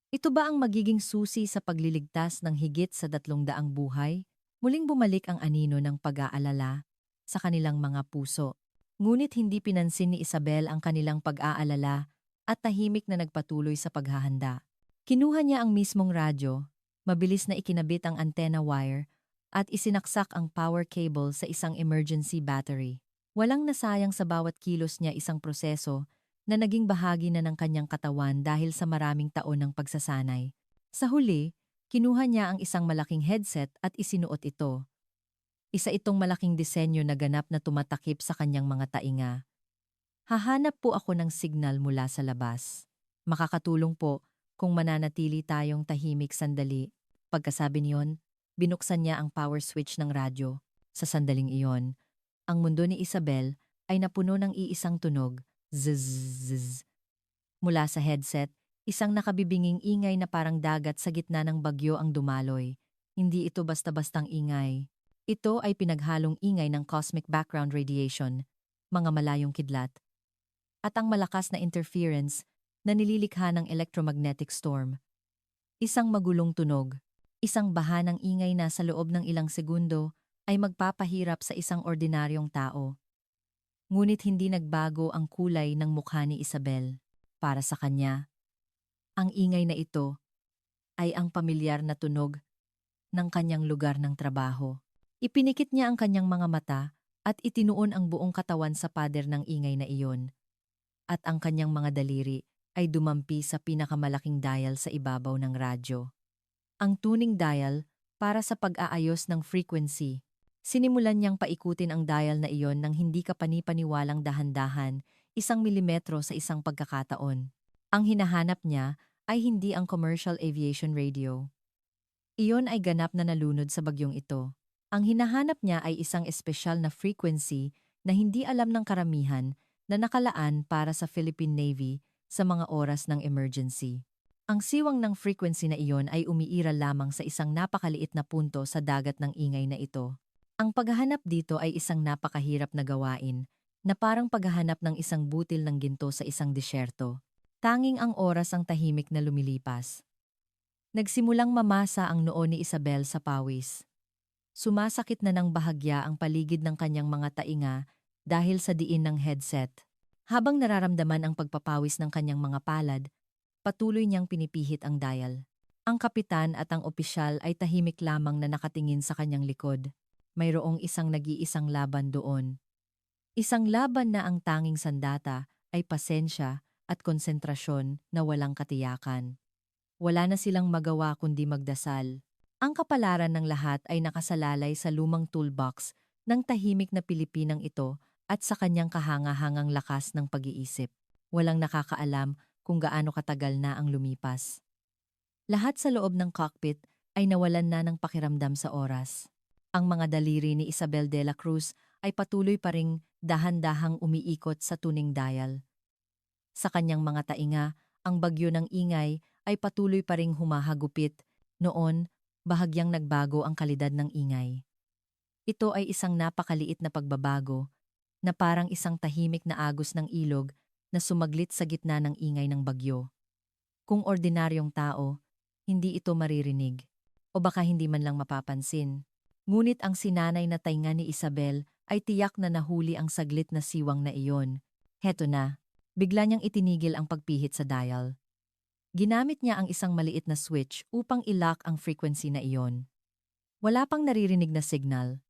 Ito ba ang magiging susi sa pagliligtas ng higit sa 300 buhay? Muling bumalik ang anino ng pag-aalala sa kanilang mga puso. Ngunit hindi pinansin ni Isabel ang kanilang pag-aalala at tahimik na nagpatuloy sa paghahanda. Kinuha niya ang mismong radyo, mabilis na ikinabit ang antenna wire, at isinaksak ang power cable sa isang emergency battery. Walang nasayang sa bawat kilos niya isang proseso na naging bahagi na ng kanyang katawan dahil sa maraming taon ng pagsasanay. Sa huli, kinuha niya ang isang malaking headset at isinuot ito. Isa itong malaking disenyo na ganap na tumatakip sa kanyang mga tainga. Hahanap po ako ng signal mula sa labas. Makakatulong po kung mananatili tayong tahimik sandali. Pagkasabi niyon, binuksan niya ang power switch ng radyo. Sa sandaling iyon, ang mundo ni Isabel ay napuno ng iisang tunog, zzz. Mula sa headset, isang nakabibinging ingay na parang dagat sa gitna ng bagyo ang dumaloy. Hindi ito basta-bastang ingay. Ito ay pinaghalong ingay ng cosmic background radiation, mga malayong kidlat, at ang malakas na interference na nililikha ng electromagnetic storm. Isang magulong tunog, isang baha ng ingay na sa loob ng ilang segundo ay magpapahirap sa isang ordinaryong tao. Ngunit hindi nagbago ang kulay ng mukha ni Isabel. Para sa kanya, ang ingay na ito ay ang pamilyar na tunog ng kanyang lugar ng trabaho. Ipinikit niya ang kanyang mga mata at itinuon ang buong katawan sa pader ng ingay na iyon. At ang kanyang mga daliri ay dumampi sa pinakamalaking dial sa ibabaw ng radyo. Ang tuning dial para sa pag-aayos ng frequency. Sinimulan niyang paikutin ang dial na iyon ng hindi kapani-paniwalang dahan-dahan, 1 milimetro sa isang pagkakataon. Ang hinahanap niya ay hindi ang commercial aviation radio. Iyon ay ganap na nalunod sa bagyong ito. Ang hinahanap niya ay isang espesyal na frequency na hindi alam ng karamihan na nakalaan para sa Philippine Navy sa mga oras ng emergency. Ang siwang ng frequency na iyon ay umiiral lamang sa isang napakaliit na punto sa dagat ng ingay na ito. Ang paghahanap dito ay isang napakahirap na gawain, na parang paghahanap ng isang butil ng ginto sa isang disyerto. Tanging ang oras ang tahimik na lumilipas. Nagsimulang mamasa ang noo ni Isabel sa pawis. Sumasakit na ng bahagya ang paligid ng kanyang mga tainga dahil sa diin ng headset. Habang nararamdaman ang pagpapawis ng kanyang mga palad, patuloy niyang pinipihit ang dial. Ang kapitan at ang opisyal ay tahimik lamang na nakatingin sa kanyang likod. Mayroong isang nag-iisang laban doon. Isang laban na ang tanging sandata ay pasensya at konsentrasyon na walang katiyakan. Wala na silang magawa kundi magdasal. Ang kapalaran ng lahat ay nakasalalay sa lumang toolbox ng tahimik na Pilipinang ito at sa kanyang kahanga-hangang lakas ng pag-iisip. Walang nakakaalam kung gaano katagal na ang lumipas. Lahat sa loob ng cockpit ay nawalan na ng pakiramdam sa oras. Ang mga daliri ni Isabel de la Cruz ay patuloy pa ring dahan-dahang umiikot sa tuning dial. Sa kanyang mga tainga, ang bagyo ng ingay ay patuloy pa ring humahagupit. Noon, bahagyang nagbago ang kalidad ng ingay. Ito ay isang napakaliit na pagbabago na parang isang tahimik na agos ng ilog na sumaglit sa gitna ng ingay ng bagyo. Kung ordinaryong tao, hindi ito maririnig o baka hindi man lang mapapansin. Ngunit ang sinanay na tainga ni Isabel ay tiyak na nahuli ang saglit na siwang na iyon. Heto na, bigla niyang itinigil ang pagpihit sa dial. Ginamit niya ang isang maliit na switch upang i-lock ang frequency na iyon. Wala pang naririnig na signal.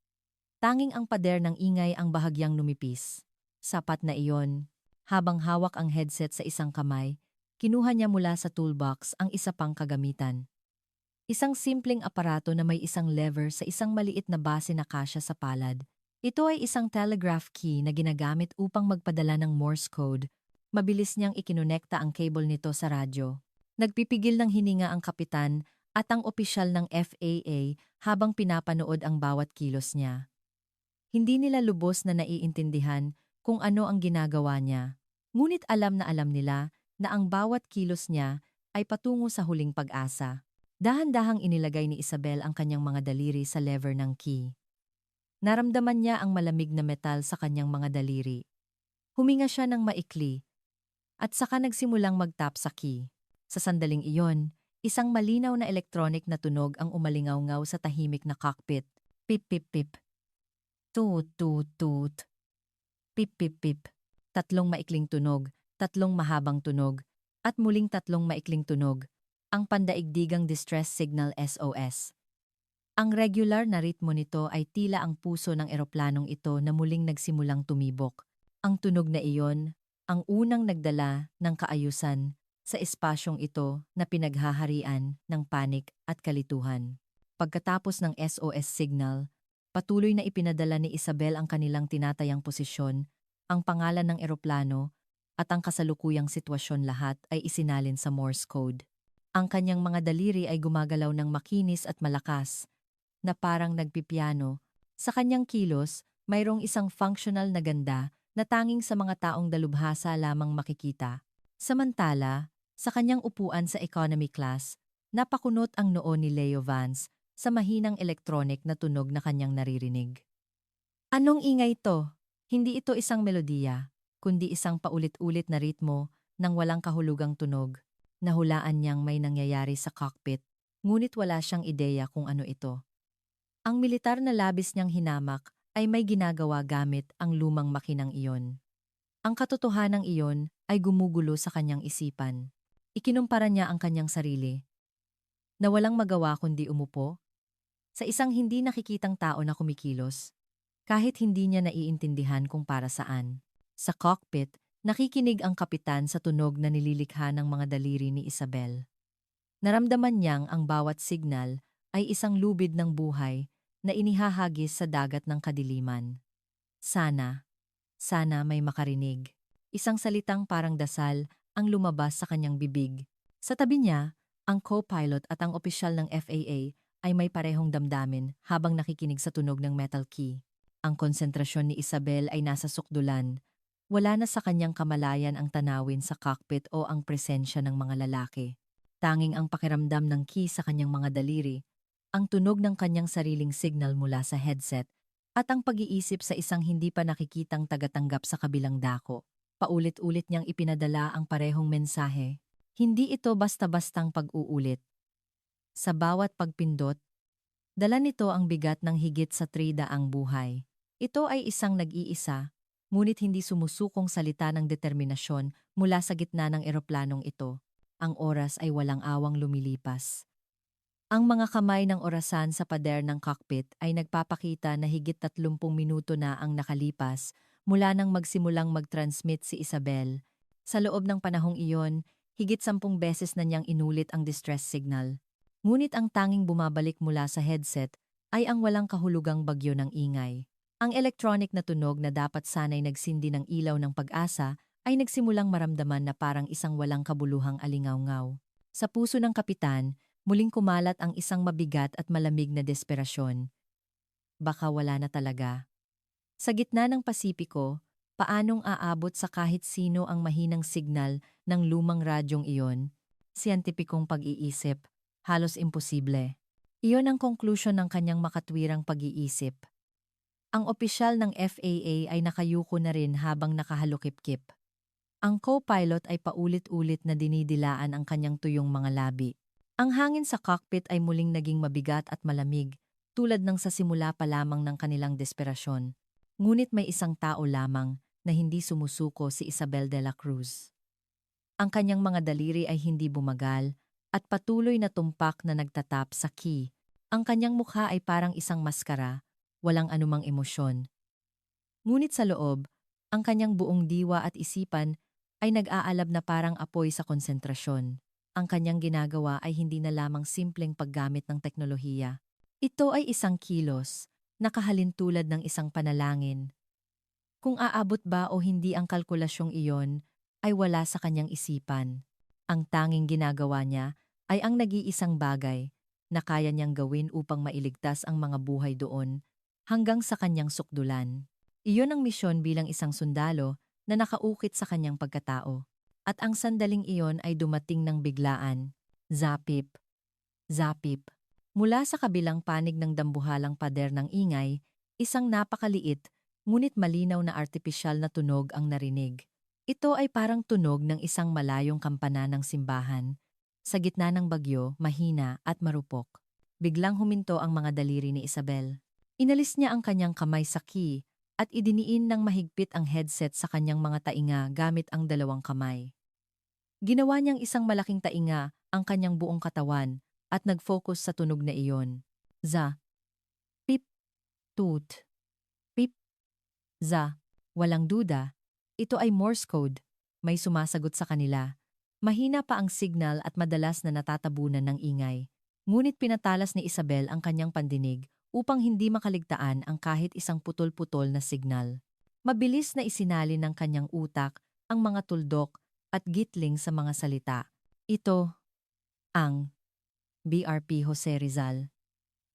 Tanging ang pader ng ingay ang bahagyang numipis. Sapat na iyon. Habang hawak ang headset sa isang kamay, kinuha niya mula sa toolbox ang isa pang kagamitan. Isang simpleng aparato na may isang lever sa isang maliit na base na kasya sa palad. Ito ay isang telegraph key na ginagamit upang magpadala ng Morse code. Mabilis niyang ikinonekta ang cable nito sa radyo. Nagpipigil ng hininga ang kapitan at ang opisyal ng FAA habang pinapanood ang bawat kilos niya. Hindi nila lubos na naiintindihan kung ano ang ginagawa niya. Ngunit alam nila na ang bawat kilos niya ay patungo sa huling pag-asa. Dahan-dahang inilagay ni Isabel ang kanyang mga daliri sa lever ng key. Naramdaman niya ang malamig na metal sa kanyang mga daliri. Huminga siya ng maikli at saka nagsimulang mag-tap sa key. Sa sandaling iyon, isang malinaw na electronic na tunog ang umalingaw-ngaw sa tahimik na cockpit. Pip pip pip. Toot toot toot. Pip pip pip. Tatlong maikling tunog, tatlong mahabang tunog, at muling tatlong maikling tunog. Ang pandaigdigang distress signal SOS. Ang regular na ritmo nito ay tila ang puso ng eroplanong ito na muling nagsimulang tumibok. Ang tunog na iyon, ang unang nagdala ng kaayusan sa espasyong ito na pinaghaharian ng panik at kalituhan. Pagkatapos ng SOS signal, patuloy na ipinadala ni Isabel ang kanilang tinatayang posisyon ang pangalan ng eroplano, at ang kasalukuyang sitwasyon lahat ay isinalin sa Morse code. Ang kanyang mga daliri ay gumagalaw ng makinis at malakas, na parang nagpipiano. Sa kanyang kilos, mayroong isang functional na ganda na tanging sa mga taong dalubhasa lamang makikita. Samantala, sa kanyang upuan sa economy class, napakunot ang noo ni Leo Vance sa mahinang electronic na tunog na kanyang naririnig. Anong ingay ito? Hindi ito isang melodiya, kundi isang paulit-ulit na ritmo ng walang kahulugang tunog. Nahulaan niyang may nangyayari sa cockpit, ngunit wala siyang ideya kung ano ito. Ang militar na labis niyang hinamak ay may ginagawa gamit ang lumang makinang iyon. Ang katotohanang iyon ay gumugulo sa kanyang isipan. Ikinumpara niya ang kanyang sarili, na walang magawa kundi umupo, sa isang hindi nakikitang tao na kumikilos, kahit hindi niya naiintindihan kung para saan. Sa cockpit, nakikinig ang kapitan sa tunog na nililikha ng mga daliri ni Isabel. Naramdaman niyang ang bawat signal ay isang lubid ng buhay na inihahagis sa dagat ng kadiliman. Sana may makarinig. Isang salitang parang dasal ang lumabas sa kanyang bibig. Sa tabi niya, ang co-pilot at ang opisyal ng FAA ay may parehong damdamin habang nakikinig sa tunog ng metal key. Ang konsentrasyon ni Isabel ay nasa sukdulan. Wala na sa kanyang kamalayan ang tanawin sa cockpit o ang presensya ng mga lalaki. Tanging ang pakiramdam ng key sa kanyang mga daliri, ang tunog ng kanyang sariling signal mula sa headset, at ang pag-iisip sa isang hindi pa nakikitang tagatanggap sa kabilang dako. Paulit-ulit niyang ipinadala ang parehong mensahe. Hindi ito basta-bastang pag-uulit. Sa bawat pagpindot, dala nito ang bigat ng higit sa 300 buhay. Ito ay isang nag-iisa, ngunit hindi sumusukong salita ng determinasyon mula sa gitna ng eroplanong ito. Ang oras ay walang awang lumilipas. Ang mga kamay ng orasan sa pader ng cockpit ay nagpapakita na higit 30 minuto na ang nakalipas mula nang magsimulang mag-transmit si Isabel. Sa loob ng panahong iyon, higit 10 beses na niyang inulit ang distress signal. Ngunit ang tanging bumabalik mula sa headset ay ang walang kahulugang bagyo ng ingay. Ang electronic na tunog na dapat sanay nagsindi ng ilaw ng pag-asa ay nagsimulang maramdaman na parang isang walang kabuluhang alingawngaw. Sa puso ng kapitan, muling kumalat ang isang mabigat at malamig na desperasyon. Baka wala na talaga. Sa gitna ng Pasipiko, paanong aabot sa kahit sino ang mahinang signal ng lumang radyong iyon? Siyentipikong pag-iisip, halos imposible. Iyon ang konklusyon ng kanyang makatwirang pag-iisip. Ang opisyal ng FAA ay nakayuko na rin habang nakahalukip-kip. Ang co-pilot ay paulit-ulit na dinidilaan ang kanyang tuyong mga labi. Ang hangin sa cockpit ay muling naging mabigat at malamig, tulad ng sa simula pa lamang ng kanilang desperasyon. Ngunit may isang tao lamang na hindi sumusuko, si Isabel de la Cruz. Ang kanyang mga daliri ay hindi bumagal at patuloy na tumpak na nagtatap sa key. Ang kanyang mukha ay parang isang maskara, walang anumang emosyon. Ngunit sa loob, ang kanyang buong diwa at isipan ay nag-aalab na parang apoy sa konsentrasyon. Ang kanyang ginagawa ay hindi na lamang simpleng paggamit ng teknolohiya. Ito ay isang kilos, nakahalin tulad ng isang panalangin. Kung aabot ba o hindi ang kalkulasyong iyon, ay wala sa kanyang isipan. Ang tanging ginagawa niya ay ang nag-iisang bagay na kaya niyang gawin upang mailigtas ang mga buhay doon hanggang sa kanyang sukdulan. Iyon ang misyon bilang isang sundalo na nakaukit sa kanyang pagkatao. At ang sandaling iyon ay dumating ng biglaan. Zapip. Zapip. Mula sa kabilang panig ng dambuhalang pader ng ingay, isang napakaliit, ngunit malinaw na artipisyal na tunog ang narinig. Ito ay parang tunog ng isang malayong kampana ng simbahan. Sa gitna ng bagyo, mahina at marupok. Biglang huminto ang mga daliri ni Isabel. Inalis niya ang kanyang kamay sa key at idiniin ng mahigpit ang headset sa kanyang mga tainga gamit ang dalawang kamay. Ginawa niyang isang malaking tainga ang kanyang buong katawan at nag-focus sa tunog na iyon. Za. Pip. Toot. Pip. Za. Walang duda. Ito ay Morse code. May sumasagot sa kanila. Mahina pa ang signal at madalas na natatabunan ng ingay. Ngunit pinatalas ni Isabel ang kanyang pandinig upang hindi makaligtaan ang kahit isang putol-putol na signal. Mabilis na isinalin ng kanyang utak ang mga tuldok at gitling sa mga salita. Ito ang BRP Jose Rizal.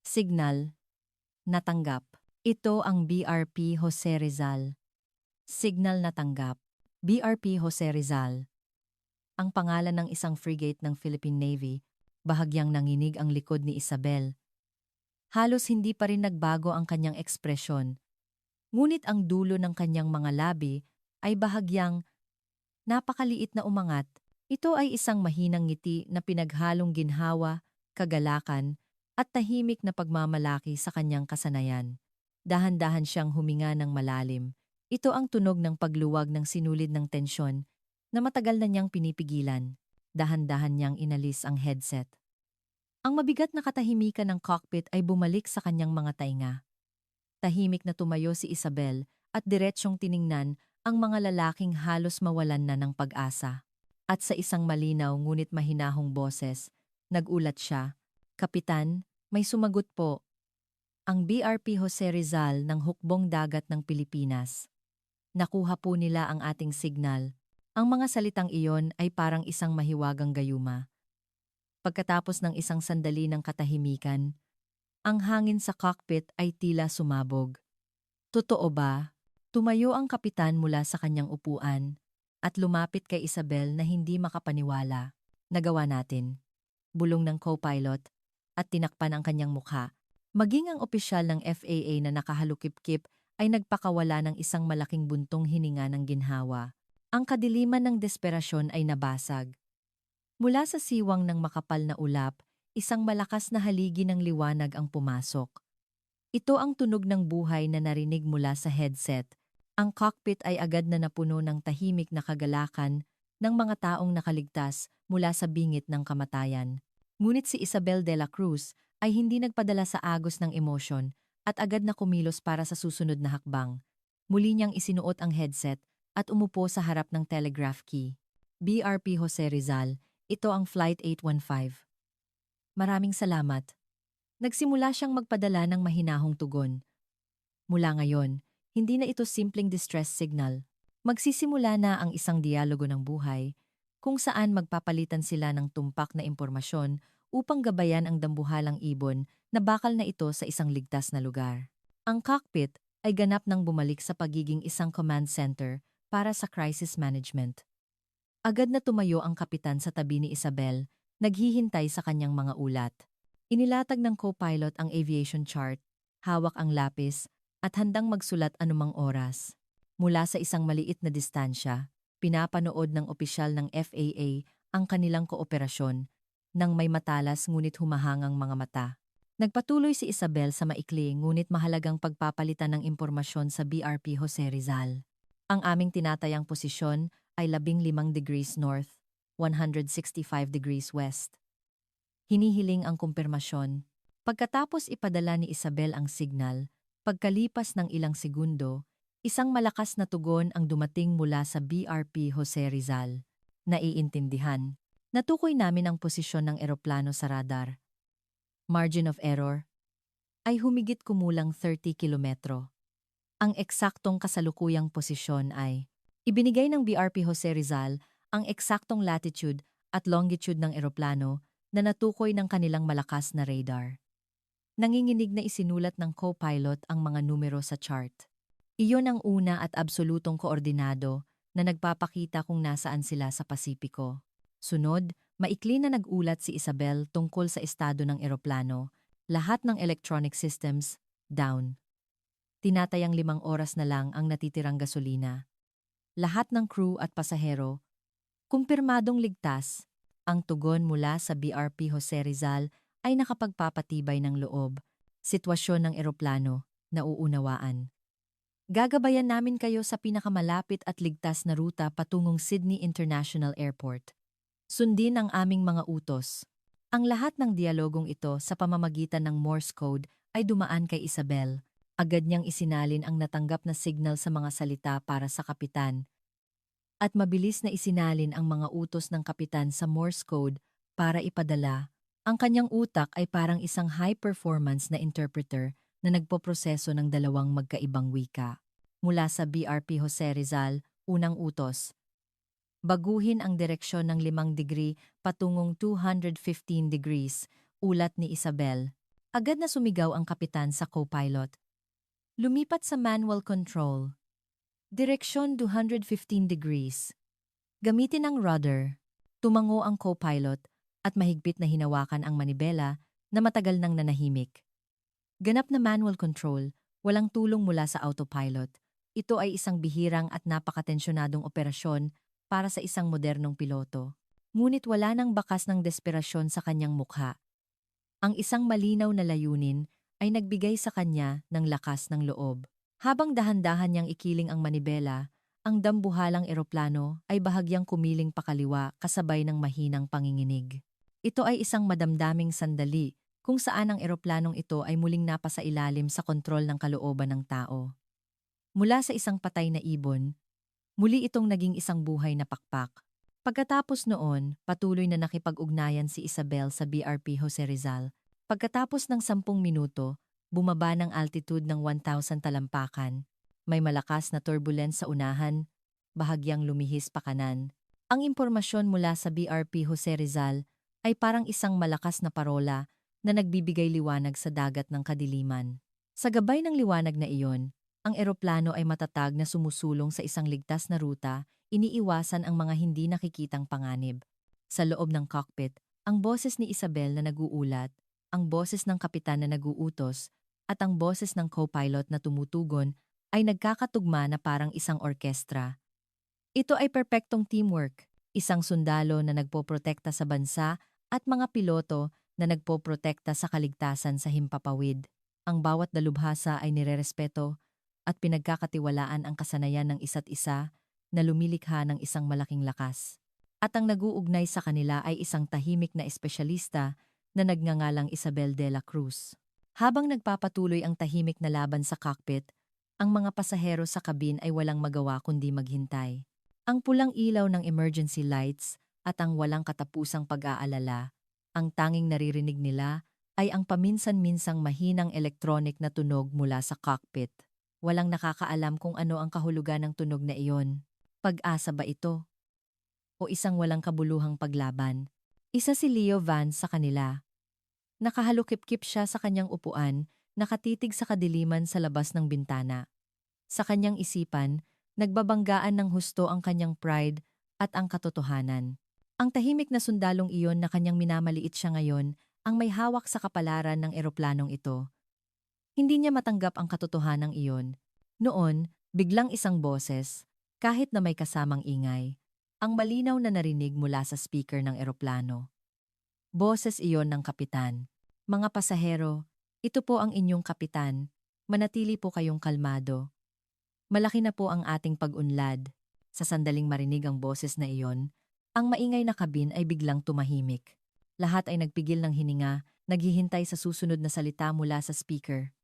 Signal, natanggap. Ito ang BRP Jose Rizal. Signal natanggap. BRP Jose Rizal. Ang pangalan ng isang frigate ng Philippine Navy, bahagyang nanginig ang likod ni Isabel. Halos hindi pa rin nagbago ang kanyang ekspresyon. Ngunit ang dulo ng kanyang mga labi ay bahagyang napakaliit na umangat. Ito ay isang mahinang ngiti na pinaghalong ginhawa, kagalakan, at tahimik na pagmamalaki sa kanyang kasanayan. Dahan-dahan siyang huminga ng malalim. Ito ang tunog ng pagluwag ng sinulid ng tensyon na matagal na niyang pinipigilan. Dahan-dahan niyang inalis ang headset. Ang mabigat na katahimikan ng cockpit ay bumalik sa kanyang mga tainga. Tahimik na tumayo si Isabel at diretsyong tiningnan ang mga lalaking halos mawalan na ng pag-asa. At sa isang malinaw ngunit mahinahong boses, nagulat siya, "Kapitan, may sumagot po. Ang BRP Jose Rizal ng Hukbong Dagat ng Pilipinas. Nakuha po nila ang ating signal." Ang mga salitang iyon ay parang isang mahiwagang gayuma. Pagkatapos ng isang sandali ng katahimikan, ang hangin sa cockpit ay tila sumabog. "Totoo ba?" Tumayo ang kapitan mula sa kanyang upuan at lumapit kay Isabel na hindi makapaniwala. "Nagawa natin." Bulong ng co-pilot at tinakpan ang kanyang mukha. Maging ang opisyal ng FAA na nakahalukip-kip ay nagpakawala ng isang malaking buntong hininga ng ginhawa. Ang kadiliman ng desperasyon ay nabasag. Mula sa siwang ng makapal na ulap, isang malakas na haligi ng liwanag ang pumasok. Ito ang tunog ng buhay na narinig mula sa headset. Ang cockpit ay agad na napuno ng tahimik na kagalakan ng mga taong nakaligtas mula sa bingit ng kamatayan. Ngunit si Isabel de la Cruz ay hindi nagpadala sa agos ng emosyon at agad na kumilos para sa susunod na hakbang. Muli niyang isinuot ang headset at umupo sa harap ng telegraph key. "BRP Jose Rizal, ito ang Flight 815. Maraming salamat." Nagsimula siyang magpadala ng mahinahong tugon. Mula ngayon, hindi na ito simpleng distress signal. Magsisimula na ang isang dialogo ng buhay kung saan magpapalitan sila ng tumpak na impormasyon upang gabayan ang dambuhalang ibon na bakal na ito sa isang ligtas na lugar. Ang cockpit ay ganap nang bumalik sa pagiging isang command center para sa crisis management. Agad na tumayo ang kapitan sa tabi ni Isabel, naghihintay sa kanyang mga ulat. Inilatag ng co-pilot ang aviation chart, hawak ang lapis, at handang magsulat anumang oras. Mula sa isang maliit na distansya, pinapanood ng opisyal ng FAA ang kanilang kooperasyon nang may matalas ngunit humahangang mga mata. Nagpatuloy si Isabel sa maikli ngunit mahalagang pagpapalitan ng impormasyon sa BRP Jose Rizal. "Ang aming tinatayang posisyon ay 15 degrees north, 165 degrees west. Hinihiling ang kumpirmasyon." Pagkatapos ipadala ni Isabel ang signal, pagkalipas ng ilang segundo, isang malakas na tugon ang dumating mula sa BRP Jose Rizal. "Naiintindihan. Natukoy namin ang posisyon ng eroplano sa radar. Margin of error ay humigit kumulang 30 kilometro. Ang eksaktong kasalukuyang posisyon ay..." Ibinigay ng BRP Jose Rizal ang eksaktong latitude at longitude ng eroplano na natukoy ng kanilang malakas na radar. Nanginginig na isinulat ng co-pilot ang mga numero sa chart. Iyon ang una at absolutong koordinado na nagpapakita kung nasaan sila sa Pasipiko. Sunod, maikli na nagulat si Isabel tungkol sa estado ng eroplano. Lahat ng electronic systems, down. Tinatayang 5 oras na lang ang natitirang gasolina. Lahat ng crew at pasahero, kumpirmadong ligtas. Ang tugon mula sa BRP Jose Rizal ay nakapagpapatibay ng loob. Sitwasyon ng eroplano, nauunawaan. "Gagabayan namin kayo sa pinakamalapit at ligtas na ruta patungong Sydney International Airport. Sundin ang aming mga utos." Ang lahat ng dialogong ito sa pamamagitan ng Morse code ay dumaan kay Isabel. Agad niyang isinalin ang natanggap na signal sa mga salita para sa kapitan. At mabilis na isinalin ang mga utos ng kapitan sa Morse code para ipadala. Ang kanyang utak ay parang isang high-performance na interpreter na nagpoproseso ng dalawang magkaibang wika. mula sa BRP Jose Rizal, unang utos. Baguhin ang direksyon ng 5 degree patungong 215 degrees, ulat ni Isabel. Agad na sumigaw ang kapitan sa co-pilot. Lumipat sa manual control. Direksyon 215 degrees. Gamitin ang rudder. Tumango ang co-pilot at mahigpit na hinawakan ang manibela na matagal nang nanahimik. Ganap na manual control, walang tulong mula sa autopilot. Ito ay isang bihirang at napakatensyonadong operasyon para sa isang modernong piloto. Ngunit wala nang bakas ng desperasyon sa kanyang mukha. Ang isang malinaw na layunin ay nagbigay sa kanya ng lakas ng loob. Habang dahan-dahan niyang ikiling ang manibela, ang dambuhalang eroplano ay bahagyang kumiling pakaliwa kasabay ng mahinang panginginig. Ito ay isang madamdaming sandali kung saan ang eroplanong ito ay muling napasailalim sa kontrol ng kalooban ng tao. Mula sa isang patay na ibon, muli itong naging isang buhay na pakpak. Pagkatapos noon, patuloy na nakipag-ugnayan si Isabel sa BRP Jose Rizal. Pagkatapos ng 10 minuto, bumaba ng altitude ng 1,000 talampakan. May malakas na turbulence sa unahan, bahagyang lumihis pa kanan. Ang impormasyon mula sa BRP Jose Rizal ay parang isang malakas na parola na nagbibigay liwanag sa dagat ng kadiliman. Sa gabay ng liwanag na iyon, ang eroplano ay matatag na sumusulong sa isang ligtas na ruta, iniiwasan ang mga hindi nakikitang panganib. Sa loob ng cockpit, ang boses ni Isabel na naguulat, ang boses ng kapitan na naguutos, at ang boses ng co-pilot na tumutugon ay nagkakatugma na parang isang orkestra. Ito ay perpektong teamwork, isang sundalo na nagpoprotekta sa bansa at mga piloto na nagpoprotekta sa kaligtasan sa himpapawid. Ang bawat dalubhasa ay nirerespeto at pinagkakatiwalaan ang kasanayan ng isa't isa na lumilikha ng isang malaking lakas. At ang naguugnay sa kanila ay isang tahimik na espesyalista na nagngangalang Isabel de la Cruz. Habang nagpapatuloy ang tahimik na laban sa cockpit, ang mga pasahero sa kabin ay walang magawa kundi maghintay. Ang pulang ilaw ng emergency lights at ang walang katapusang pag-aalala, ang tanging naririnig nila ay ang paminsan-minsang mahinang electronic na tunog mula sa cockpit. Walang nakakaalam kung ano ang kahulugan ng tunog na iyon. Pag-asa ba ito? O isang walang kabuluhang paglaban? Isa si Leo Vance sa kanila. Nakahalukip-kip siya sa kanyang upuan, nakatitig sa kadiliman sa labas ng bintana. Sa kanyang isipan, nagbabanggaan ng husto ang kanyang pride at ang katotohanan. Ang tahimik na sundalong iyon na kanyang minamaliit siya ngayon, ang may hawak sa kapalaran ng eroplanong ito. Hindi niya matanggap ang katotohanan iyon. Noon, biglang isang boses, kahit na may kasamang ingay, ang malinaw na narinig mula sa speaker ng eroplano. Boses iyon ng kapitan. Mga pasahero, ito po ang inyong kapitan. Manatili po kayong kalmado. Malaki na po ang ating pag-unlad. Sa sandaling marinig ang boses na iyon, ang maingay na kabin ay biglang tumahimik. Lahat ay nagpigil ng hininga, naghihintay sa susunod na salita mula sa speaker.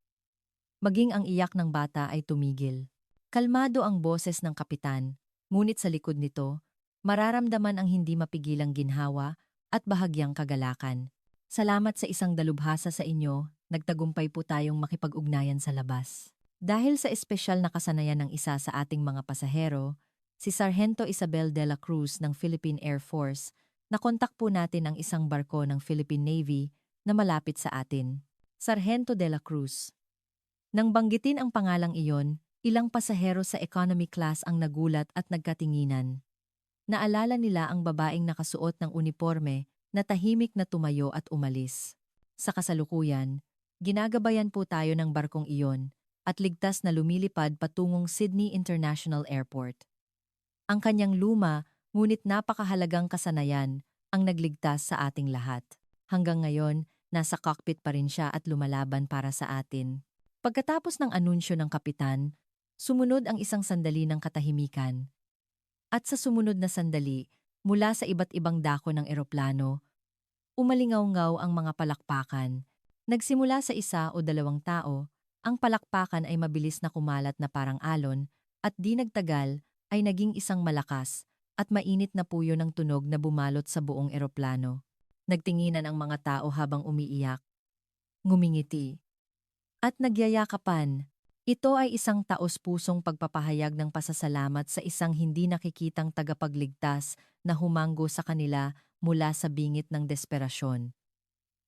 Maging ang iyak ng bata ay tumigil. Kalmado ang boses ng kapitan, ngunit sa likod nito, mararamdaman ang hindi mapigilang ginhawa at bahagyang kagalakan. Salamat sa isang dalubhasa sa inyo, nagtagumpay po tayong makipag-ugnayan sa labas. Dahil sa espesyal na kasanayan ng isa sa ating mga pasahero, si Sargento Isabel de la Cruz ng Philippine Air Force, nakontak po natin ang isang barko ng Philippine Navy na malapit sa atin. Sargento de la Cruz. Nang banggitin ang pangalang iyon, ilang pasahero sa economy class ang nagulat at nagkatinginan. Naalala nila ang babaeng nakasuot ng uniforme na tahimik na tumayo at umalis. Sa kasalukuyan, ginagabayan po tayo ng barkong iyon at ligtas na lumilipad patungong Sydney International Airport. Ang kanyang luma, ngunit napakahalagang kasanayan ang nagligtas sa ating lahat. Hanggang ngayon, nasa cockpit pa rin siya at lumalaban para sa atin. Pagkatapos ng anunsyo ng kapitan, sumunod ang isang sandali ng katahimikan. At sa sumunod na sandali, mula sa iba't ibang dako ng eroplano, umalingaw-ngaw ang mga palakpakan. Nagsimula sa isa o dalawang tao, ang palakpakan ay mabilis na kumalat na parang alon at di nagtagal ay naging isang malakas at mainit na puyo ng tunog na bumalot sa buong eroplano. Nagtinginan ang mga tao habang umiiyak, ngumingiti, at nagyayakapan. Ito ay isang taos-pusong pagpapahayag ng pasasalamat sa isang hindi nakikitang tagapagligtas na humanggo sa kanila mula sa bingit ng desperasyon.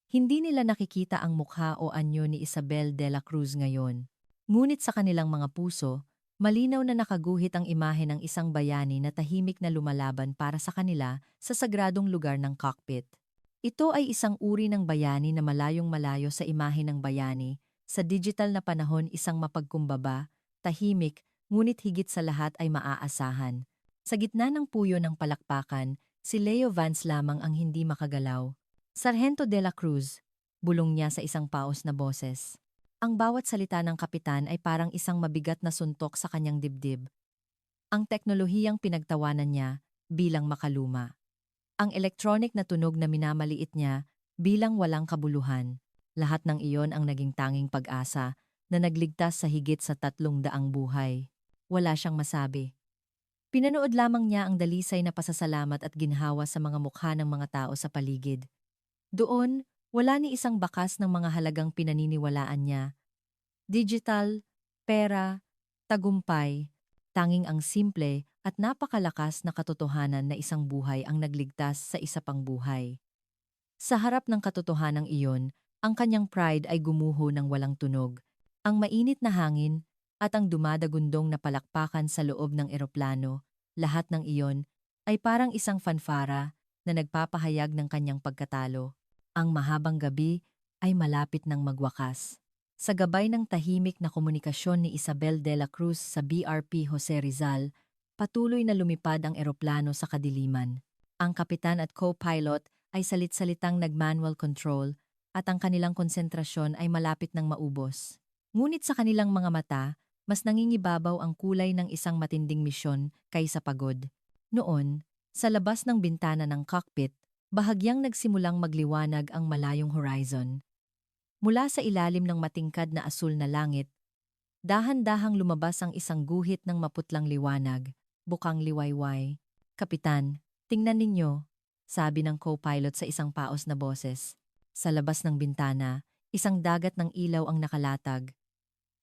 Hindi nila nakikita ang mukha o anyo ni Isabel de la Cruz ngayon. Ngunit sa kanilang mga puso, malinaw na nakaguhit ang imahe ng isang bayani na tahimik na lumalaban para sa kanila sa sagradong lugar ng cockpit. Ito ay isang uri ng bayani na malayong malayo sa imahe ng bayani, sa digital na panahon isang mapagkumbaba, tahimik, ngunit higit sa lahat ay maaasahan. Sa gitna ng puyo ng palakpakan, si Leo Vance lamang ang hindi makagalaw. Sargento de la Cruz, bulong niya sa isang paos na boses. Ang bawat salita ng kapitan ay parang isang mabigat na suntok sa kanyang dibdib. Ang teknolohiyang pinagtawanan niya bilang makaluma. Ang electronic na tunog na minamaliit niya bilang walang kabuluhan. Lahat ng iyon ang naging tanging pag-asa na nagligtas sa higit sa 300 buhay. Wala siyang masabi. Pinanood lamang niya ang dalisay na pasasalamat at ginhawa sa mga mukha ng mga tao sa paligid. Doon, wala ni isang bakas ng mga halagang pinaniniwalaan niya. Digital, pera, tagumpay, tanging ang simple at napakalakas na katotohanan na isang buhay ang nagligtas sa isa pang buhay. Sa harap ng katotohanang iyon, ang kanyang pride ay gumuho ng walang tunog. Ang mainit na hangin at ang dumadagundong na palakpakan sa loob ng eroplano, lahat ng iyon ay parang isang fanfara na nagpapahayag ng kanyang pagkatalo. Ang mahabang gabi ay malapit ng magwakas. Sa gabay ng tahimik na komunikasyon ni Isabel de la Cruz sa BRP Jose Rizal, patuloy na lumipad ang eroplano sa kadiliman. Ang kapitan at co-pilot ay salit-salitang nag-manual control at ang kanilang konsentrasyon ay malapit ng maubos. Ngunit sa kanilang mga mata, mas nangingibabaw ang kulay ng isang matinding misyon kaysa pagod. Noon, sa labas ng bintana ng cockpit, bahagyang nagsimulang magliwanag ang malayong horizon. Mula sa ilalim ng matingkad na asul na langit, dahan-dahang lumabas ang isang guhit ng maputlang liwanag, bukang liwayway. Kapitan, tingnan ninyo, sabi ng co-pilot sa isang paos na boses. Sa labas ng bintana, isang dagat ng ilaw ang nakalatag.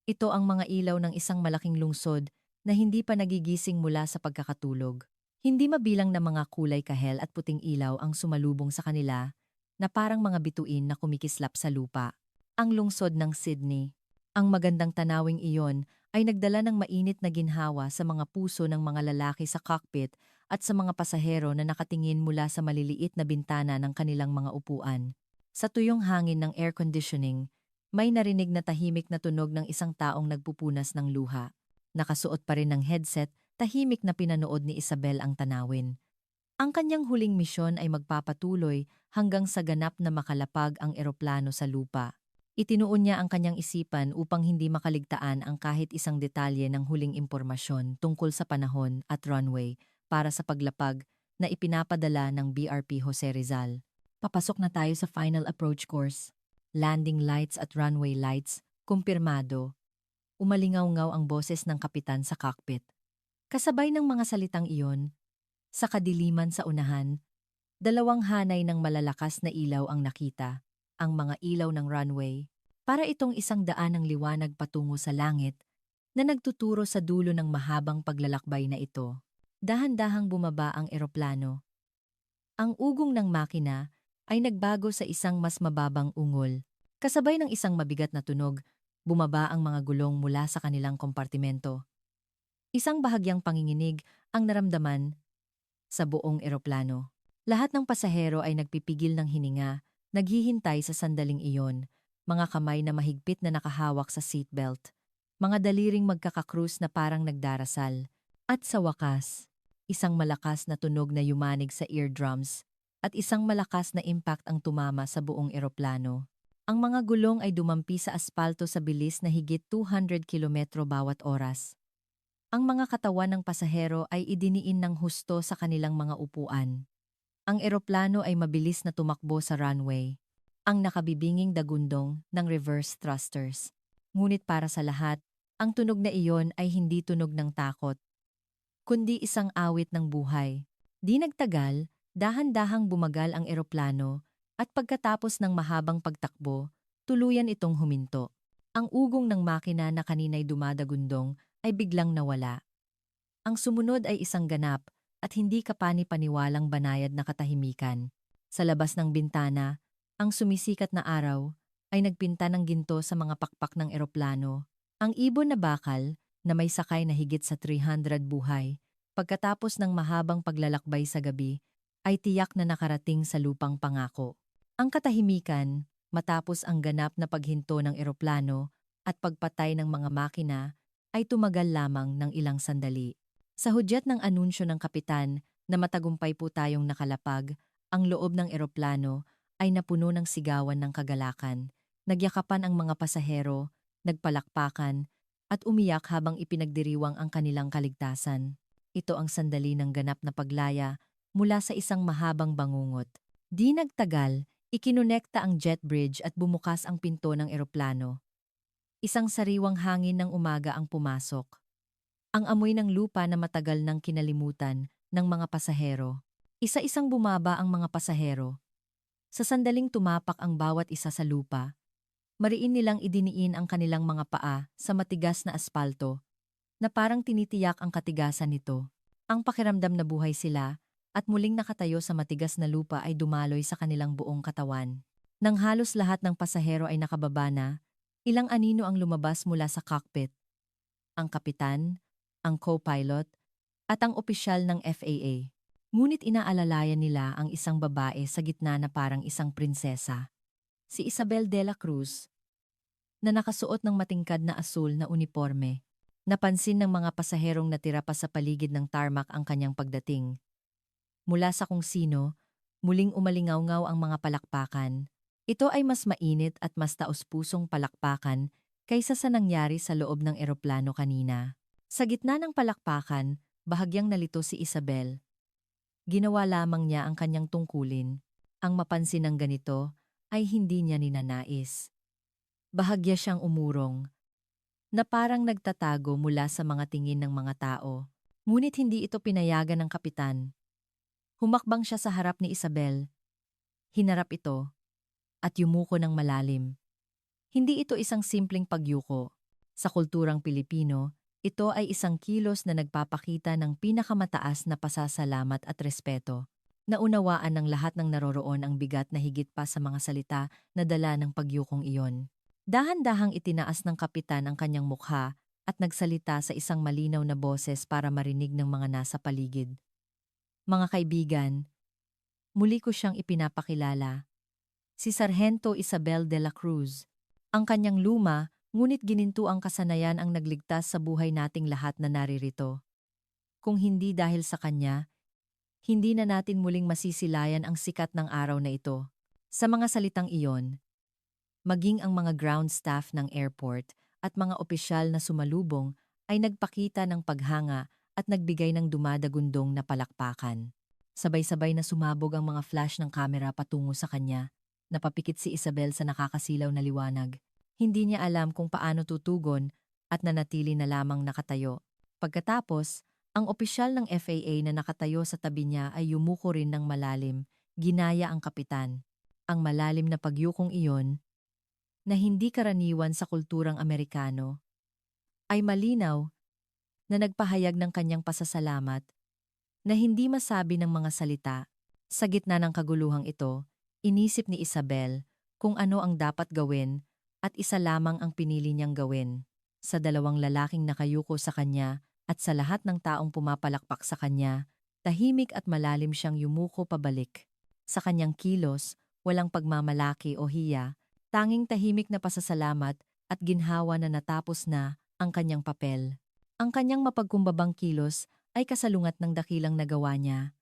Ito ang mga ilaw ng isang malaking lungsod na hindi pa nagigising mula sa pagkakatulog. Hindi mabilang na mga kulay kahel at puting ilaw ang sumalubong sa kanila na parang mga bituin na kumikislap sa lupa. Ang lungsod ng Sydney. Ang magandang tanawing iyon ay nagdala ng mainit na ginhawa sa mga puso ng mga lalaki sa cockpit at sa mga pasahero na nakatingin mula sa maliliit na bintana ng kanilang mga upuan. Sa tuyong hangin ng air conditioning, may narinig na tahimik na tunog ng isang taong nagpupunas ng luha. Nakasuot pa rin ng headset, tahimik na pinanood ni Isabel ang tanawin. Ang kanyang huling misyon ay magpapatuloy hanggang sa ganap na makalapag ang eroplano sa lupa. Itinuon niya ang kanyang isipan upang hindi makaligtaan ang kahit isang detalye ng huling impormasyon tungkol sa panahon at runway para sa paglapag na ipinapadala ng BRP Jose Rizal. Papasok na tayo sa final approach course. Landing lights at runway lights, kumpirmado. Umalingaw-ngaw ang boses ng kapitan sa cockpit. Kasabay ng mga salitang iyon, sa kadiliman sa unahan, dalawang hanay ng malalakas na ilaw ang nakita, ang mga ilaw ng runway, para itong isang daan ng liwanag patungo sa langit na nagtuturo sa dulo ng mahabang paglalakbay na ito. Dahan-dahang bumaba ang eroplano. Ang ugong ng makina ay nagbago sa isang mas mababang ungol. Kasabay ng isang mabigat na tunog, bumaba ang mga gulong mula sa kanilang kompartimento. Isang bahagyang panginginig ang naramdaman sa buong eroplano. Lahat ng pasahero ay nagpipigil ng hininga, naghihintay sa sandaling iyon, mga kamay na mahigpit na nakahawak sa seatbelt, mga daliring magkakakrus na parang nagdarasal. At sa wakas, isang malakas na tunog na yumanig sa eardrums at isang malakas na impact ang tumama sa buong eroplano. Ang mga gulong ay dumampi sa aspalto sa bilis na higit 200 kilometro bawat oras. Ang mga katawan ng pasahero ay idiniin ng husto sa kanilang mga upuan. Ang eroplano ay mabilis na tumakbo sa runway, ang nakabibinging dagundong ng reverse thrusters. Ngunit para sa lahat, ang tunog na iyon ay hindi tunog ng takot, kundi isang awit ng buhay. Di nagtagal, dahan-dahang bumagal ang eroplano at pagkatapos ng mahabang pagtakbo, tuluyan itong huminto. Ang ugong ng makina na kanina'y dumadagundong ay biglang nawala. Ang sumunod ay isang ganap at hindi kapani-paniwalang banayad na katahimikan. Sa labas ng bintana, ang sumisikat na araw ay nagpinta ng ginto sa mga pakpak ng eroplano. Ang ibon na bakal na may sakay na higit sa 300 buhay, pagkatapos ng mahabang paglalakbay sa gabi, ay tiyak na nakarating sa lupang pangako. Ang katahimikan, matapos ang ganap na paghinto ng eroplano at pagpatay ng mga makina, ay tumagal lamang ng ilang sandali. Sa hudyat ng anunsyo ng kapitan na matagumpay po tayong nakalapag, ang loob ng eroplano ay napuno ng sigawan ng kagalakan. Nagyakapan ang mga pasahero, nagpalakpakan, at umiyak habang ipinagdiriwang ang kanilang kaligtasan. Ito ang sandali ng ganap na paglaya mula sa isang mahabang bangungot. Di nagtagal, ikinonekta ang jet bridge at bumukas ang pinto ng eroplano. Isang sariwang hangin ng umaga ang pumasok. Ang amoy ng lupa na matagal nang kinalimutan ng mga pasahero. Isa-isang bumaba ang mga pasahero. Sa sandaling tumapak ang bawat isa sa lupa, mariin nilang idiniin ang kanilang mga paa sa matigas na aspalto na parang tinitiyak ang katigasan nito. Ang pakiramdam na buhay sila at muling nakatayo sa matigas na lupa ay dumaloy sa kanilang buong katawan. Nang halos lahat ng pasahero ay nakababa na, ilang anino ang lumabas mula sa cockpit. Ang kapitan, ang co-pilot, at ang opisyal ng FAA. Ngunit inaalalayan nila ang isang babae sa gitna na parang isang prinsesa. Si Isabel de la Cruz, na nakasuot ng matingkad na asul na uniforme. Napansin ng mga pasaherong natira pa sa paligid ng tarmac ang kanyang pagdating. Mula sa kung sino, muling umalingaw-ngaw ang mga palakpakan. Ito ay mas mainit at mas taos-pusong palakpakan kaysa sa nangyari sa loob ng eroplano kanina. Sa gitna ng palakpakan, bahagyang nalito si Isabel. Ginawa lamang niya ang kanyang tungkulin. Ang mapansin ng ganito ay hindi niya ninanais. Bahagya siyang umurong, na parang nagtatago mula sa mga tingin ng mga tao. Ngunit hindi ito pinayagan ng kapitan. Humakbang siya sa harap ni Isabel. Hinarap ito at yumuko ng malalim. Hindi ito isang simpleng pagyuko. Sa kulturang Pilipino, ito ay isang kilos na nagpapakita ng pinakamataas na pasasalamat at respeto. Naunawaan ng lahat ng naroroon ang bigat na higit pa sa mga salita na dala ng pagyukong iyon. Dahan-dahang itinaas ng kapitan ang kanyang mukha at nagsalita sa isang malinaw na boses para marinig ng mga nasa paligid. Mga kaibigan, muli ko siyang ipinapakilala. Si Sargento Isabel de la Cruz. Ang kanyang luma, ngunit gininto ang kasanayan ang nagligtas sa buhay nating lahat na naririto. Kung hindi dahil sa kanya, hindi na natin muling masisilayan ang sikat ng araw na ito. Sa mga salitang iyon, maging ang mga ground staff ng airport at mga opisyal na sumalubong ay nagpakita ng paghanga at nagbigay ng dumadagundong na palakpakan. Sabay-sabay na sumabog ang mga flash ng kamera patungo sa kanya. Napapikit si Isabel sa nakakasilaw na liwanag. Hindi niya alam kung paano tutugon at nanatili na lamang nakatayo. Pagkatapos, ang opisyal ng FAA na nakatayo sa tabi niya ay yumuko rin ng malalim, ginaya ang kapitan. Ang malalim na pagyukong iyon, na hindi karaniwan sa kulturang Amerikano, ay malinaw na nagpahayag ng kanyang pasasalamat na hindi masabi ng mga salita. Sa gitna ng kaguluhang ito, inisip ni Isabel kung ano ang dapat gawin at isa lamang ang pinili niyang gawin. Sa dalawang lalaking nakayuko sa kanya at sa lahat ng taong pumapalakpak sa kanya, tahimik at malalim siyang yumuko pabalik. Sa kanyang kilos, walang pagmamalaki o hiya, tanging tahimik na pasasalamat at ginhawa na natapos na ang kanyang papel. Ang kanyang mapagkumbabang kilos ay kasalungat ng dakilang nagawa niya.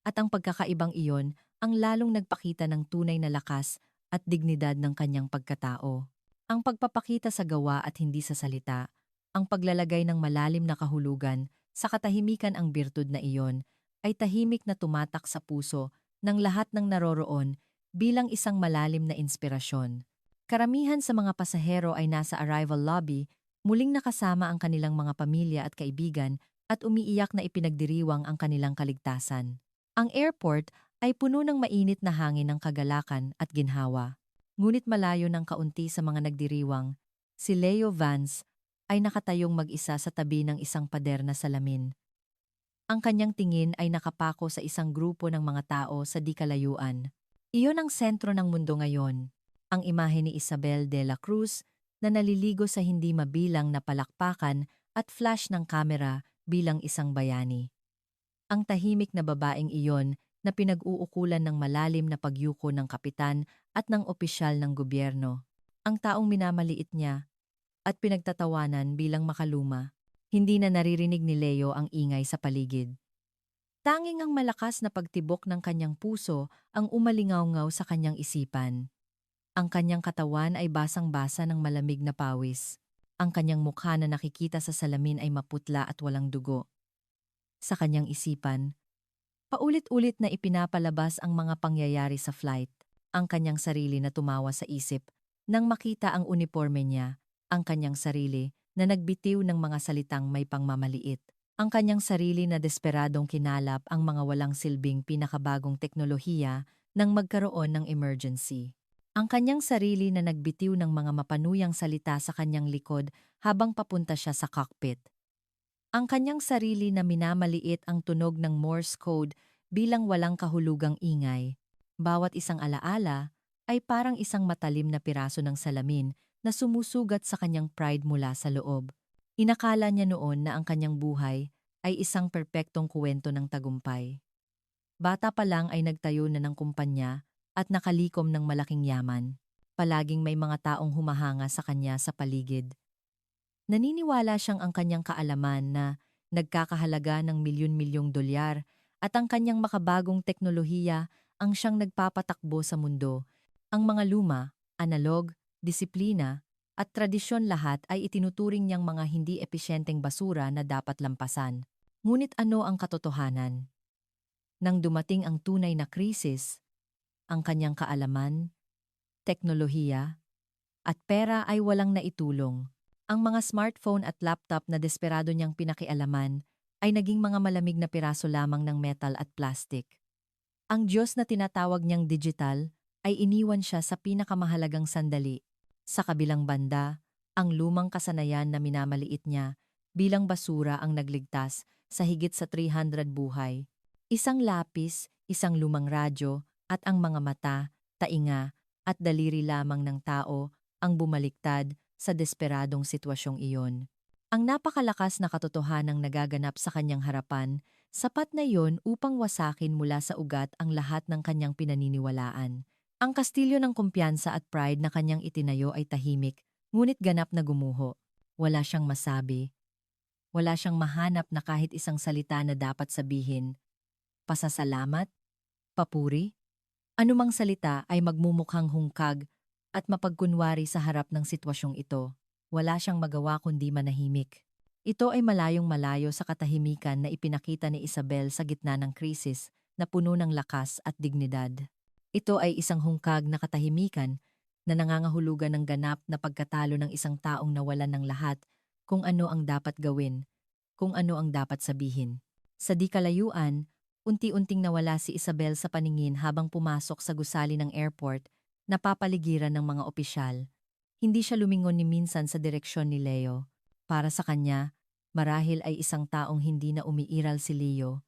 At ang pagkakaibang iyon ang lalong nagpakita ng tunay na lakas at dignidad ng kanyang pagkatao. Ang pagpapakita sa gawa at hindi sa salita, ang paglalagay ng malalim na kahulugan sa katahimikan ang birtud na iyon, ay tahimik na tumatak sa puso ng lahat ng naroroon bilang isang malalim na inspirasyon. Karamihan sa mga pasahero ay nasa arrival lobby, muling nakasama ang kanilang mga pamilya at kaibigan at umiiyak na ipinagdiriwang ang kanilang kaligtasan. Ang airport ay puno ng mainit na hangin ng kagalakan at ginhawa. Ngunit malayo ng kaunti sa mga nagdiriwang Si Leo Vance ay nakatayong mag-isa sa tabi ng isang pader na salamin. Ang kanyang tingin ay nakapako sa isang grupo ng mga tao sa di kalayuan. Iyon ang sentro ng mundo ngayon. Ang imahe ni Isabel de la Cruz na naliligo sa hindi mabilang na palakpakan at flash ng kamera bilang isang bayani. Ang tahimik na babaeng iyon na pinag-uukulan ng malalim na pagyuko ng kapitan at ng opisyal ng gobyerno. Ang taong minamaliit niya at pinagtatawanan bilang makaluma. Hindi na naririnig ni Leo ang ingay sa paligid. Tanging ang malakas na pagtibok ng kanyang puso ang umalingaw-ngaw sa kanyang isipan. Ang kanyang katawan ay basang-basa ng malamig na pawis. Ang kanyang mukha na nakikita sa salamin ay maputla at walang dugo. Sa kanyang isipan, paulit-ulit na ipinapalabas ang mga pangyayari sa flight. Ang kanyang sarili na tumawa sa isip nang makita ang uniforme niya, ang kanyang sarili na nagbitiw ng mga salitang may pangmamaliit. Ang kanyang sarili na desperadong kinalap ang mga walang silbing pinakabagong teknolohiya nang magkaroon ng emergency. Ang kanyang sarili na nagbitiw ng mga mapanuyang salita sa kanyang likod habang papunta siya sa cockpit. Ang kanyang sarili na minamaliit ang tunog ng Morse code bilang walang kahulugang ingay. Bawat isang alaala ay parang isang matalim na piraso ng salamin na sumusugat sa kanyang pride mula sa loob. Inakala niya noon na ang kanyang buhay ay isang perpektong kuwento ng tagumpay. Bata pa lang ay nagtayo na ng kumpanya at nakalikom ng malaking yaman. Palaging may mga taong humahanga sa kanya sa paligid. Naniniwala siyang ang kanyang kaalaman na nagkakahalaga ng milyon-milyong dolyar at ang kanyang makabagong teknolohiya ang siyang nagpapatakbo sa mundo. Ang mga luma, analog, disiplina, at tradisyon lahat ay itinuturing niyang mga hindi episyenteng basura na dapat lampasan. Ngunit ano ang katotohanan? Nang dumating ang tunay na krisis, ang kanyang kaalaman, teknolohiya, at pera ay walang naitulong. Ang mga smartphone at laptop na desperado niyang pinakialaman ay naging mga malamig na piraso lamang ng metal at plastic. Ang Diyos na tinatawag niyang digital ay iniwan siya sa pinakamahalagang sandali. Sa kabilang banda, ang lumang kasanayan na minamaliit niya bilang basura ang nagligtas sa higit sa 300 buhay. Isang lapis, isang lumang radyo, at ang mga mata, tainga, at daliri lamang ng tao ang bumaliktad sa desperadong sitwasyong iyon. Ang napakalakas na katotohanang nagaganap sa kanyang harapan, sapat na iyon upang wasakin mula sa ugat ang lahat ng kanyang pinaniniwalaan. Ang kastilyo ng kumpiyansa at pride na kanyang itinayo ay tahimik, ngunit ganap na gumuho. Wala siyang masabi. Wala siyang mahanap na kahit isang salita na dapat sabihin. Pasasalamat? Papuri? Anumang salita ay magmumukhang hungkag at mapagkunwari sa harap ng sitwasyong ito. Wala siyang magawa kundi manahimik. Ito ay malayong malayo sa katahimikan na ipinakita ni Isabel sa gitna ng krisis na puno ng lakas at dignidad. Ito ay isang hungkag na katahimikan na nangangahulugan ng ganap na pagkatalo ng isang taong nawalan ng lahat kung ano ang dapat gawin, kung ano ang dapat sabihin. Sa di kalayuan, unti-unting nawala si Isabel sa paningin habang pumasok sa gusali ng airport, napapaligiran ng mga opisyal. Hindi siya lumingon ni minsan sa direksyon ni Leo. Para sa kanya, marahil ay isang taong hindi na umiiral si Leo.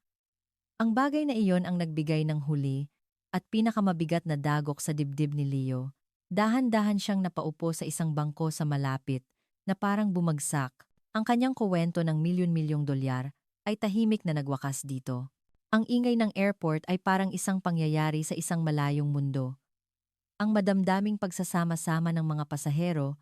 Ang bagay na iyon ang nagbigay ng huli at pinakamabigat na dagok sa dibdib ni Leo. Dahan-dahan siyang napaupo sa isang bangko sa malapit na parang bumagsak. Ang kanyang kuwento ng milyon-milyong dolyar ay tahimik na nagwakas dito. Ang ingay ng airport ay parang isang pangyayari sa isang malayong mundo. Ang madamdaming pagsasama-sama ng mga pasahero,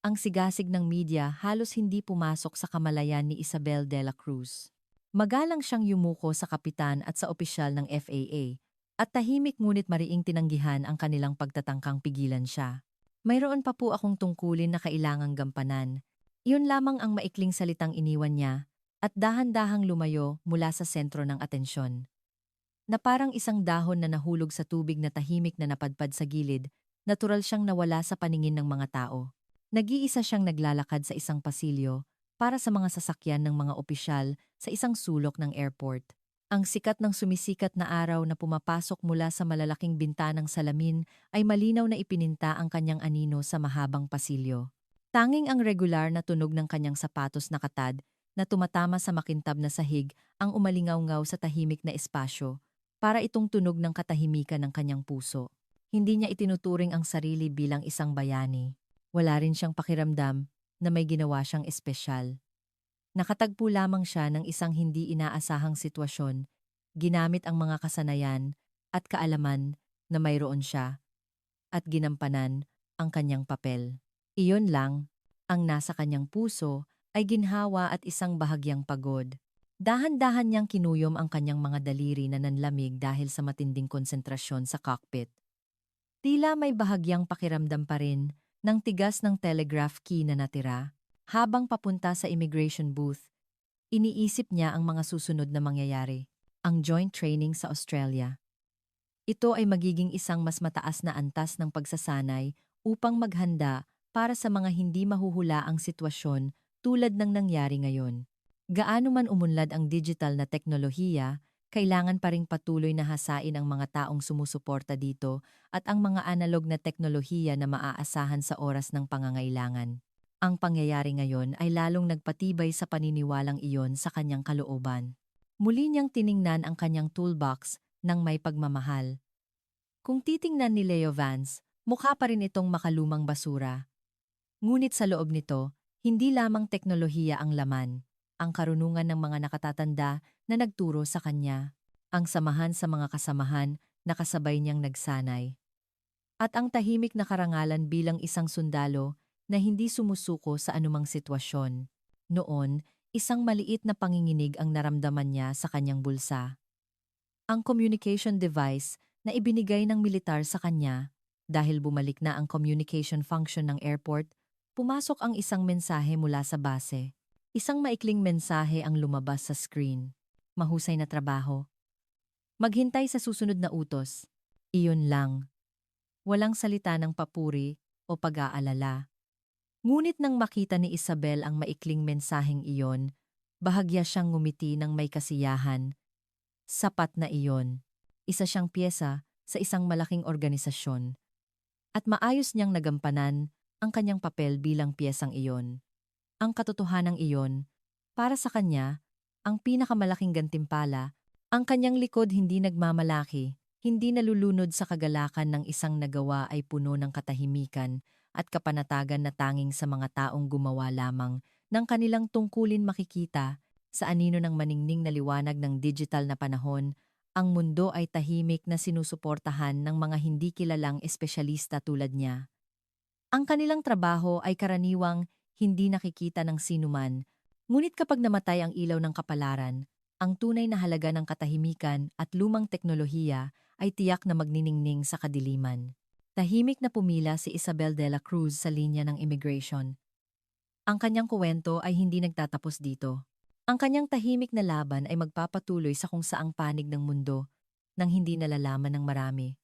ang sigasig ng media halos hindi pumasok sa kamalayan ni Isabel de la Cruz. Magalang siyang yumuko sa kapitan at sa opisyal ng FAA, at tahimik ngunit mariing tinanggihan ang kanilang pagtatangkang pigilan siya. Mayroon pa po akong tungkulin na kailangang gampanan. Iyon lamang ang maikling salitang iniwan niya, at dahan-dahang lumayo mula sa sentro ng atensyon. Na parang isang dahon na nahulog sa tubig na tahimik na napadpad sa gilid, natural siyang nawala sa paningin ng mga tao. Nag-iisa siyang naglalakad sa isang pasilyo para sa mga sasakyan ng mga opisyal sa isang sulok ng airport. Ang sikat ng sumisikat na araw na pumapasok mula sa malalaking bintanang salamin ay malinaw na ipininta ang kanyang anino sa mahabang pasilyo. Tanging ang regular na tunog ng kanyang sapatos na katad na tumatama sa makintab na sahig ang umalingaw-ngaw sa tahimik na espasyo para itong tunog ng katahimikan ng kanyang puso. Hindi niya itinuturing ang sarili bilang isang bayani. Wala rin siyang pakiramdam na may ginawa siyang espesyal. Nakatagpo lamang siya ng isang hindi inaasahang sitwasyon, ginamit ang mga kasanayan at kaalaman na mayroon siya at ginampanan ang kanyang papel. Iyon lang, ang nasa kanyang puso ay ginhawa at isang bahagyang pagod. Dahan-dahan niyang kinuyom ang kanyang mga daliri na nanlamig dahil sa matinding konsentrasyon sa cockpit. Tila may bahagyang pakiramdam pa rin ng tigas ng telegraph key na natira. Habang papunta sa immigration booth, iniisip niya ang mga susunod na mangyayari. Ang joint training sa Australia. Ito ay magiging isang mas mataas na antas ng pagsasanay upang maghanda para sa mga hindi mahuhulaang sitwasyon tulad ng nangyari ngayon. Gaano man umunlad ang digital na teknolohiya, kailangan pa ring patuloy na hasain ang mga taong sumusuporta dito at ang mga analog na teknolohiya na maaasahan sa oras ng pangangailangan. Ang pangyayari ngayon ay lalong nagpatibay sa paniniwalang iyon sa kanyang kalooban. Muli niyang tiningnan ang kanyang toolbox ng may pagmamahal. Kung titingnan ni Leo Vance, mukha pa rin itong makalumang basura. Ngunit sa loob nito, hindi lamang teknolohiya ang laman, ang karunungan ng mga nakatatanda na nagturo sa kanya, ang samahan sa mga kasamahan na kasabay niyang nagsanay. At ang tahimik na karangalan bilang isang sundalo na hindi sumusuko sa anumang sitwasyon. Noon, isang maliit na panginginig ang naramdaman niya sa kanyang bulsa. Ang communication device na ibinigay ng militar sa kanya, dahil bumalik na ang communication function ng airport, pumasok ang isang mensahe mula sa base. Isang maikling mensahe ang lumabas sa screen. Mahusay na trabaho. Maghintay sa susunod na utos. Iyon lang. Walang salita ng papuri o pag-aalala. Ngunit nang makita ni Isabel ang maikling mensaheng iyon, bahagya siyang ngumiti ng may kasiyahan. Sapat na iyon. Isa siyang piyesa sa isang malaking organisasyon. At maayos niyang nagampanan ang kanyang papel bilang piyesang iyon. Ang katotohanang iyon, para sa kanya, ang pinakamalaking gantimpala, ang kanyang likod hindi nagmamalaki, hindi nalulunod sa kagalakan ng isang nagawa ay puno ng katahimikan at kapanatagan na tanging sa mga taong gumawa lamang ng kanilang tungkulin makikita sa anino ng maningning na liwanag ng digital na panahon. Ang mundo ay tahimik na sinusuportahan ng mga hindi kilalang espesyalista tulad niya. Ang kanilang trabaho ay karaniwang hindi nakikita ng sinuman, ngunit kapag namatay ang ilaw ng kapalaran, ang tunay na halaga ng katahimikan at lumang teknolohiya ay tiyak na magniningning sa kadiliman. Tahimik na pumila si Isabel de la Cruz sa linya ng immigration. Ang kanyang kuwento ay hindi nagtatapos dito. Ang kanyang tahimik na laban ay magpapatuloy sa kung saang panig ng mundo nang hindi nalalaman ng marami.